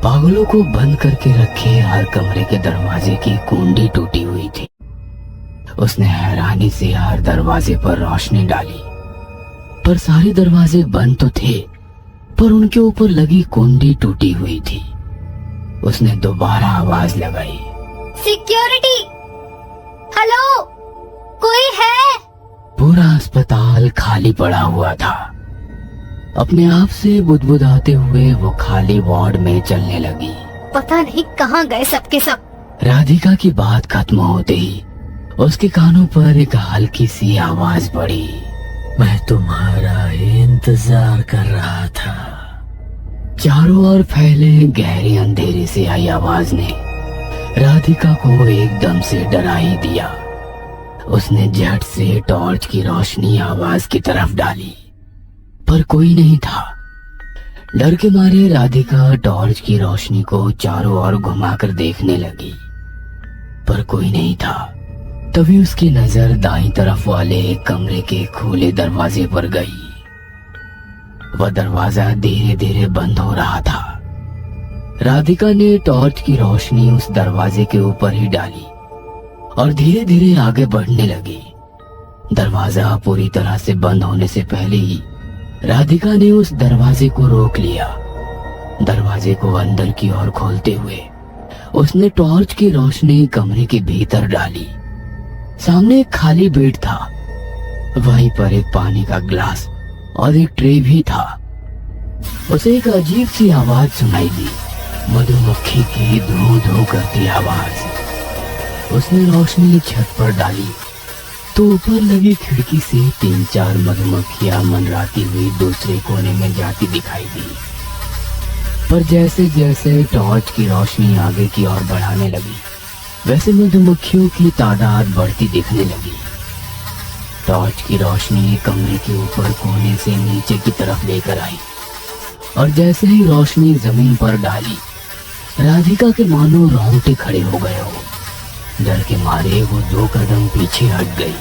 पागलों को बंद करके रखे हर कमरे के दरवाजे की कुंडी टूटी हुई थी। उसने हैरानी से हर दरवाजे पर रोशनी डाली, पर सारे दरवाजे बंद तो थे, पर उनके ऊपर लगी कुंडी टूटी हुई थी। उसने दोबारा आवाज लगाई, सिक्योरिटी, हेलो, कोई है? पूरा अस्पताल खाली पड़ा हुआ था। अपने आप से बुदबुदाते हुए वो खाली वार्ड में चलने लगी। पता नहीं कहाँ गए सबके सब। राधिका की बात खत्म होते ही उसके कानों पर एक हल्की सी आवाज पड़ी, मैं तुम्हारा इंतजार कर रहा था। चारों ओर फैले गहरे अंधेरे से आई आवाज ने राधिका को एकदम से डरा ही दिया। उसने झट से टॉर्च की रोशनी आवाज की तरफ डाली, पर कोई नहीं था। डर के मारे राधिका टॉर्च की रोशनी को चारों ओर घुमाकर देखने लगी, पर कोई नहीं था। तभी उसकी नजर दाईं तरफ वाले कमरे के खुले दरवाजे पर गई। वह दरवाजा धीरे धीरे बंद हो रहा था। राधिका ने टॉर्च की रोशनी उस दरवाजे के ऊपर ही डाली और धीरे धीरे आगे बढ़ने लगी। दरवाजा पूरी तरह से बंद होने से पहले ही राधिका ने उस दरवाजे को रोक लिया। दरवाजे को अंदर की ओर खोलते हुए उसने टॉर्च की रोशनी कमरे के भीतर डाली। सामने एक खाली बेड था, वहीं पर एक पानी का ग्लास और एक ट्रे भी था। उसे एक अजीब सी आवाज सुनाई दी, मधुमक्खी की धू धू करती आवाज। उसने रोशनी छत पर डाली तो ऊपर लगी खिड़की से 3-4 मधुमक्खियां मनराती हुई दूसरे कोने में जाती दिखाई दी। पर जैसे जैसे टॉर्च की रोशनी आगे की ओर बढ़ाने लगी, वैसे मधुमक्खियों की तादाद बढ़ती दिखने लगी। टॉर्च की रोशनी कमरे के ऊपर कोने से नीचे की तरफ लेकर आई और जैसे ही रोशनी जमीन पर डाली, राधिका के मानो रोंगटे खड़े हो गए हो। डर के मारे वो 2 कदम पीछे हट गई।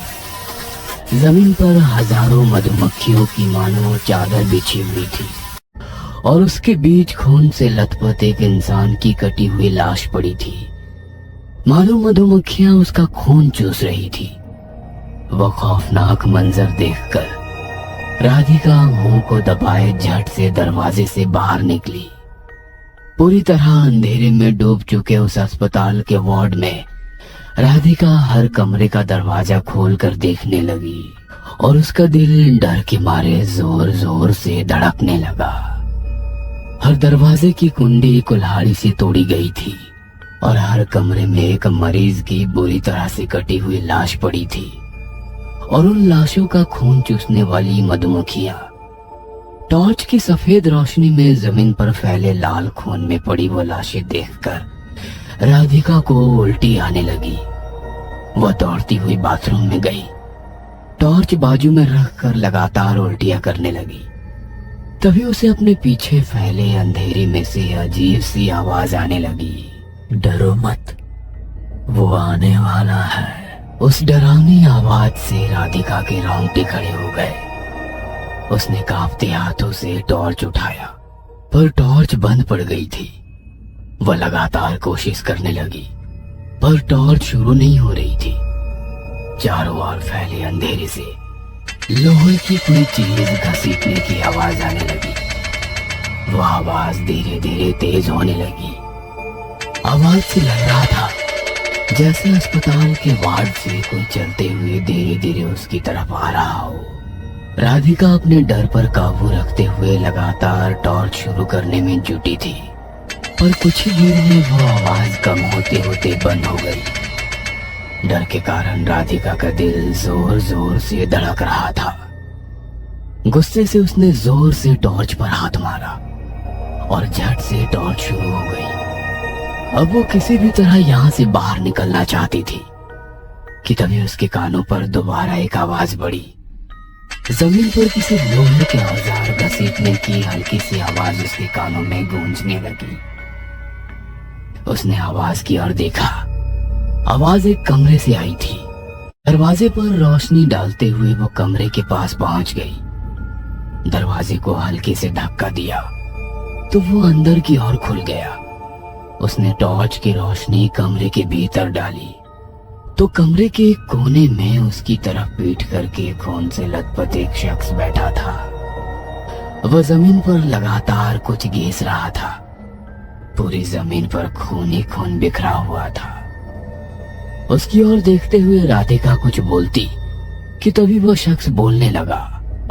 जमीन पर हजारों मधुमक्खियों की मानो चादर बिछी हुई थी और उसके बीच खून से लथपथ एक इंसान की कटी हुई लाश पड़ी थी। मानो मधुमक्खियां उसका खून चूस रही थी। वह खौफनाक मंजर देखकर राधिका मुंह को दबाए झट से दरवाजे से बाहर निकली। पूरी तरह अंधेरे में डूब चुके उस अस्पताल के वार्ड में राधिका हर कमरे का दरवाजा खोलकर देखने लगी और उसका दिल डर के मारे जोर जोर से धड़कने लगा। हर दरवाजे की कुंडी कुल्हाड़ी से तोड़ी गई थी और हर कमरे में एक मरीज की बुरी तरह से कटी हुई लाश पड़ी थी और उन लाशों का खून चूसने वाली मधुमक्खियां टॉर्च की सफेद रोशनी में जमीन पर फैले लाल खून में पड़ी वो लाशें देखकर राधिका को उल्टी आने लगी। वह दौड़ती हुई बाथरूम में गई, टॉर्च बाजू में रखकर लगातार उल्टियां करने लगी। तभी उसे अपने पीछे फैले अंधेरे में से अजीब सी आवाज आने लगी, डरो मत, वो आने वाला है। उस डरावनी आवाज से राधिका के रोंगटे खड़े हो गए। उसने कांपते हाथों से टॉर्च उठाया, पर टॉर्च बंद पड़ गई थी। वह लगातार कोशिश करने लगी, पर टॉर्च शुरू नहीं हो रही थी। चारों ओर फैले अंधेरे से लोहे की कोई चीज घसीटने की आवाज आने लगी। वह आवाज धीरे धीरे तेज होने लगी। आवाज से लग रहा था जैसे अस्पताल के वार्ड से कोई चलते हुए धीरे धीरे उसकी तरफ आ रहा हो। राधिका अपने डर पर काबू रखते हुए लगातार टॉर्च शुरू करने में जुटी थी, पर कुछ ही देर में वो आवाज कम होते होते बंद हो गई। डर के कारण राधिका का दिल जोर जोर से धड़क रहा था। गुस्से से उसने जोर से टॉर्च पर हाथ मारा और झट से टॉर्च शुरू हो गई। अब वो किसी भी तरह यहाँ से बाहर निकलना चाहती थी कि तभी उसके कानों पर दोबारा एक आवाज बढ़ी। जमीन पर किसी लोहे के औजार घसीटने की हल्की सी आवाज उसके कानों में गूंजने लगी। उसने आवाज की ओर देखा। आवाज एक कमरे से आई थी। दरवाजे पर रोशनी डालते हुए वो कमरे के पास पहुंच गई। दरवाजे को हल्के से धक्का दिया तो वो अंदर की ओर खुल गया। उसने टॉर्च की रोशनी कमरे के भीतर डाली तो कमरे के एक कोने में उसकी तरफ पीठ करके खून से लथपथ एक शख्स बैठा था। वह जमीन पर लगातार कुछ घिस रहा था। पूरी जमीन पर खून ही खून बिखरा हुआ था। उसकी ओर देखते हुए राधिका कुछ बोलती कि तभी वह शख्स बोलने लगा,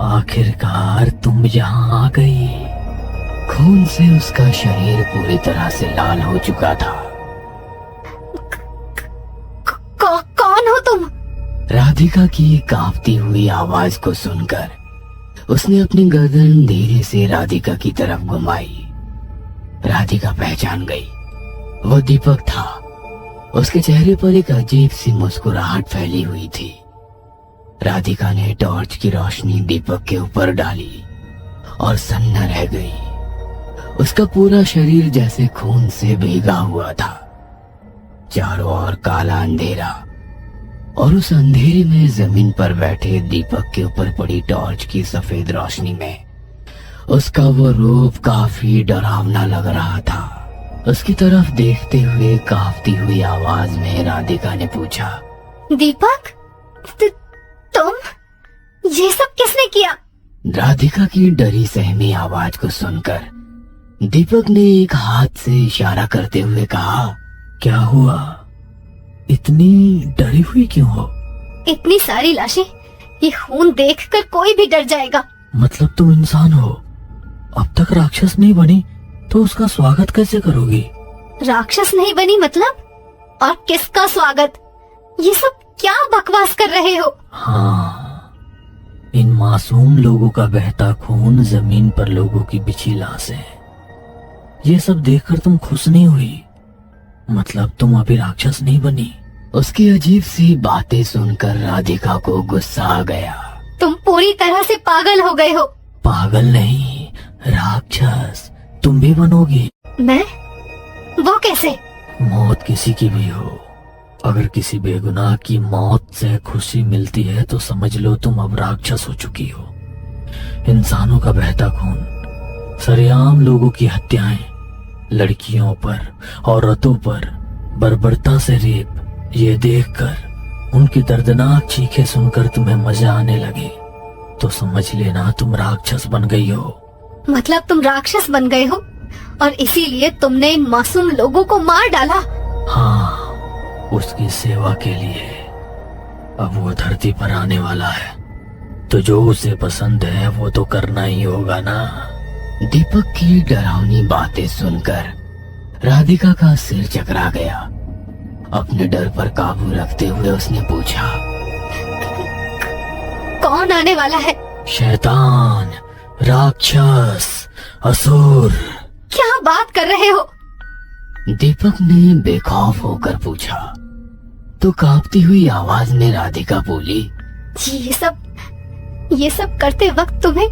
आखिरकार तुम यहाँ आ गई। खून से उसका शरीर पूरी तरह से लाल हो चुका था। कौन हो तुम? राधिका की कांपती हुई आवाज को सुनकर उसने अपनी गर्दन धीरे से राधिका की तरफ घुमाई। राधिका पहचान गई, वह दीपक था। उसके चेहरे पर एक अजीब सी मुस्कुराहट फैली हुई थी। राधिका ने टॉर्च की रोशनी दीपक के ऊपर डाली और सन्ना रह गई। उसका पूरा शरीर जैसे खून से भीगा हुआ था। चारों ओर काला अंधेरा और उस अंधेरे में जमीन पर बैठे दीपक के ऊपर पड़ी टॉर्च की सफेद रोशनी में उसका वो रूप काफी डरावना लग रहा था। उसकी तरफ देखते हुए कांपती हुई आवाज में राधिका ने पूछा, दीपक, तुम? ये सब किसने किया? राधिका की डरी सहमी आवाज को सुनकर दीपक ने एक हाथ से इशारा करते हुए कहा, क्या हुआ? इतनी डरी हुई क्यों हो? इतनी सारी लाशें, ये खून देखकर कोई भी डर जाएगा। मतलब तुम इंसान हो? अब तक राक्षस नहीं बनी तो उसका स्वागत कैसे करोगी? राक्षस नहीं बनी मतलब? और किसका स्वागत? ये सब क्या बकवास कर रहे हो? हाँ, इन मासूम लोगों का बहता खून, जमीन पर लोगों की बिछी लाशें, ये सब देखकर तुम खुश नहीं हुई? मतलब तुम अभी राक्षस नहीं बनी? उसकी अजीब सी बातें सुनकर राधिका को गुस्सा आ गया। तुम पूरी तरह से पागल हो गए हो। पागल नहीं, राक्षस तुम भी बनोगी। मैं? वो कैसे? मौत किसी की भी हो, अगर किसी बेगुनाह की मौत से खुशी मिलती है तो समझ लो तुम अब राक्षस हो चुकी हो। इंसानों का बहता खून, सरेआम लोगों की हत्याएं, लड़कियों पर, औरतों पर बर्बरता से रेप, ये देखकर, उनकी दर्दनाक चीखें सुनकर तुम्हें मजा आने लगे तो समझ लेना तुम राक्षस बन गई हो। मतलब तुम राक्षस बन गए हो और इसीलिए तुमने इन मासूम लोगों को मार डाला? हाँ, उसकी सेवा के लिए। अब वो धरती पर आने वाला है तो जो उसे पसंद है वो तो करना ही होगा ना। दीपक की डरावनी बातें सुनकर राधिका का सिर चकरा गया। अपने डर पर काबू रखते हुए उसने पूछा, कौन आने वाला है? शैतान, राक्षस, असुर। क्या बात कर रहे हो? दीपक ने बेखौफ होकर पूछा तो कांपती हुई आवाज में राधिका बोली, ये सब करते वक्त तुम्हें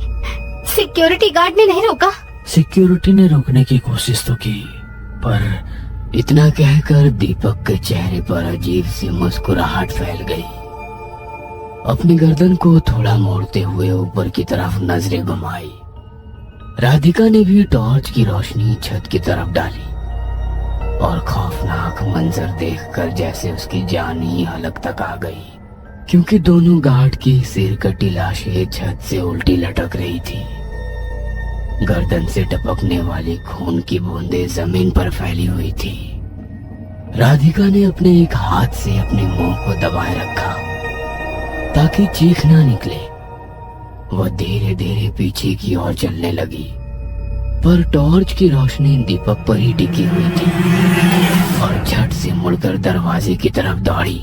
सिक्योरिटी गार्ड ने नहीं रोका? सिक्योरिटी ने रोकने की कोशिश तो की, पर इतना कहकर दीपक के चेहरे पर अजीब सी मुस्कुराहट फैल गई। अपनी गर्दन को थोड़ा मोड़ते हुए ऊपर की तरफ नजरें घुमाई। राधिका ने भी टॉर्च की रोशनी छत की तरफ डाली और खौफनाक मंजर देखकर जैसे उसकी जान ही हलक तक आ गई, क्योंकि दोनों गार्ड की सिर कटी लाशें छत से उल्टी लटक रही थी। गर्दन से टपकने वाली खून की बूंदें जमीन पर फैली हुई थी। राधिका ने अपने एक हाथ से अपने मुंह को दबाए रखा ताकि चीख ना निकले। वह धीरे धीरे पीछे की ओर चलने लगी, पर टॉर्च की रोशनी दीपक पर ही टिकी हुई थी और झट से मुड़कर दरवाजे की तरफ दौड़ी।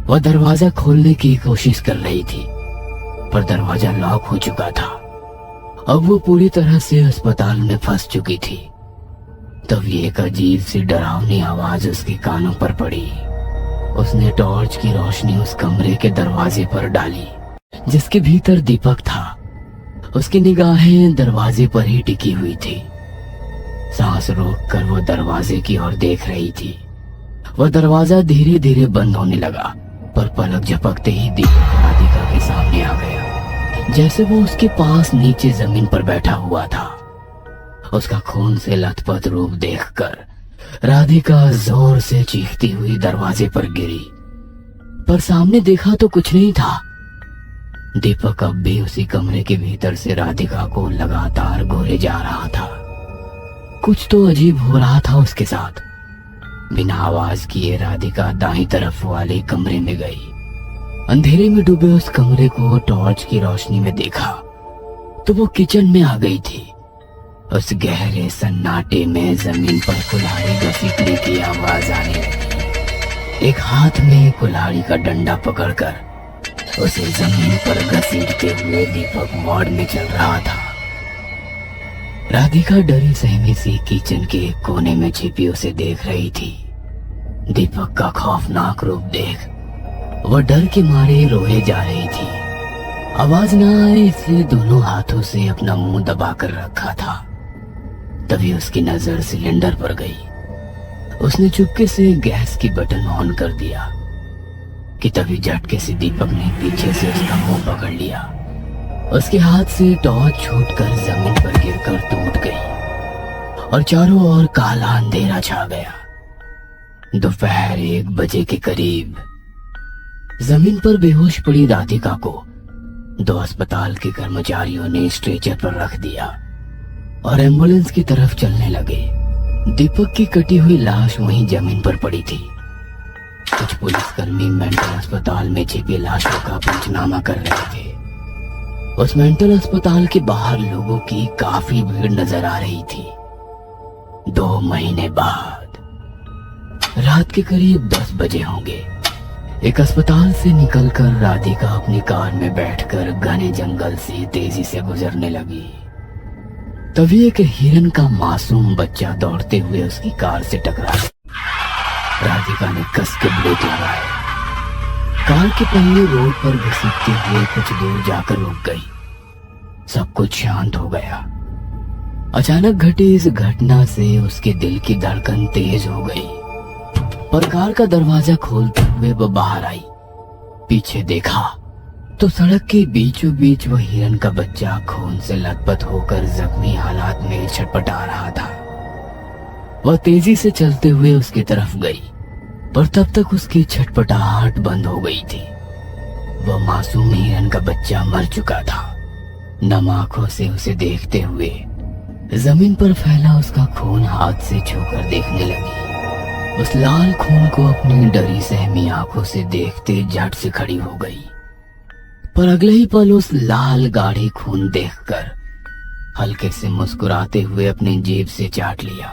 वह दरवाजा खोलने की कोशिश कर रही थी, पर दरवाजा लॉक हो चुका था। अब वो पूरी तरह से अस्पताल में फंस चुकी थी। तभी एक अजीब सी डरावनी आवाज उसके कानों पर पड़ी। उसने टॉर्च की रोशनी उस कमरे के दरवाजे पर डाली जिसके भीतर दीपक था। उसकी निगाहें दरवाजे पर ही टिकी हुई थी। सांस रोककर वो दरवाजे की ओर देख रही थी। वह दरवाजा धीरे धीरे बंद होने लगा, पर पलक झपकते ही दीपक राधिका के सामने आ गया, जैसे वो उसके पास नीचे जमीन पर बैठा हुआ था। उसका खून से लथपथ रूप देखकर राधिका जोर से चीखती हुई दरवाजे पर गिरी, पर सामने देखा तो कुछ नहीं था। दीपक अब भी उसी कमरे के भीतर से राधिका को लगातार घूरे जा रहा था। कुछ तो अजीब हो रहा था उसके साथ। बिना आवाज किए राधिका दाईं तरफ वाले कमरे में गई। अंधेरे में डूबे उस कमरे को टॉर्च की रोशनी में देखा तो वो किचन में आ गई थी। उस गहरे सन्नाटे में जमीन पर कुल्हाड़ी घसीटने की आवाज आने लगी। एक हाथ में कुल्हाड़ी का डंडा पकड़कर उसे जमीन पर घसीटते हुए दीपक वार्ड में चल रहा था। राधिका डरी सहमी सी किचन के एक कोने में छिपी उसे देख रही थी। दीपक का खौफनाक रूप देख वह डर के मारे रोए जा रही थी। आवाज ना आए इसलिए दोनों हाथों से अपना मुंह दबाकर रखा था। तभी उसकी नजर सिलेंडर पर गई। उसने चुपके से गैस की बटन ऑन कर दिया कि तभी झटके से दीपक ने पीछे से उसका मुंह पकड़ लिया। उसके हाथ से टॉर्च छूटकर जमीन पर गिरकर टूट गई और चारों ओर काला अंधेरा छा गया। दोपहर 1 बजे के करीब जमीन पर बेहोश पड़ी राधिका को 2 अस्पताल के कर्मचारियों ने स्ट्रेचर पर रख दिया और एम्बुलेंस की तरफ चलने लगे। दीपक की कटी हुई लाश वहीं जमीन पर पड़ी थी। कुछ पुलिसकर्मी मेंटल अस्पताल में छिपी लाशों का पंचनामा कर रहे थे। उस मेंटल अस्पताल के बाहर लोगों की काफी भीड़ नजर आ रही थी। 2 महीने बाद रात के करीब 10 बजे होंगे। एक अस्पताल से निकलकर राधिका अपनी कार में बैठकर घने जंगल से तेजी से गुजरने लगी। तभी एक हिरन का मासूम बच्चा दौड़ते हुए उसकी कार से टकराया। राधिका ने कस के ब्रेक लगाए। कार के पहिए रोड पर घसीटते हुए कुछ दूर जाकर रुक गई। सब कुछ शांत हो गया। अचानक घटी इस घटना से उसके दिल की धड़कन तेज हो गई। पर कार का दरवाजा खोलते हुए वह बाहर आई। पीछे देखा तो सड़क के बीचों बीच वह हिरन का बच्चा खून से लथपथ होकर जख्मी हालात में छटपटा रहा था। वह तेजी से चलते हुए उसकी तरफ गई, पर तब तक उसकी छटपटाहट बंद हो गई थी। वह मासूम हिरन का बच्चा मर चुका था। नम आंखों से उसे देखते हुए जमीन पर फैला उसका खून हाथ से छूकर देखने लगी। उस लाल खून को अपनी डरी सहमी आंखों से देखते झट से खड़ी हो गई। पर अगले ही पल उस लाल गाढ़े खून देखकर हल्के से मुस्कुराते हुए अपनी जेब से चाट लिया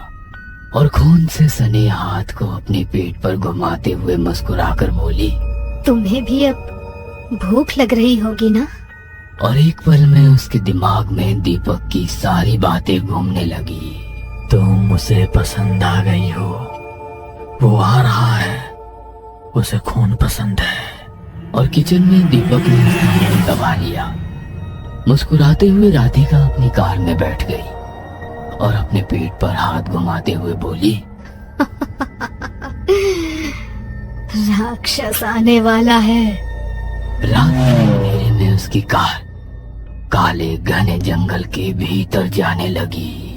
और खून से सने हाथ को अपने पेट पर घुमाते हुए मुस्कुराकर बोली, तुम्हें भी अब भूख लग रही होगी ना? और एक पल में उसके दिमाग में दीपक की सारी बातें घूमने लगी। तुम उसे पसंद आ गई हो, वो आ रहा है, उसे खून पसंद है। और किचन में दीपक ने उसका मुंह दबा लिया। मुस्कुराते हुए राधिका अपनी कार में बैठ गई और अपने पेट पर हाथ घुमाते हुए बोली, राक्षस आने वाला है। रात के अंधेरे में उसकी कार काले घने जंगल के भीतर जाने लगी।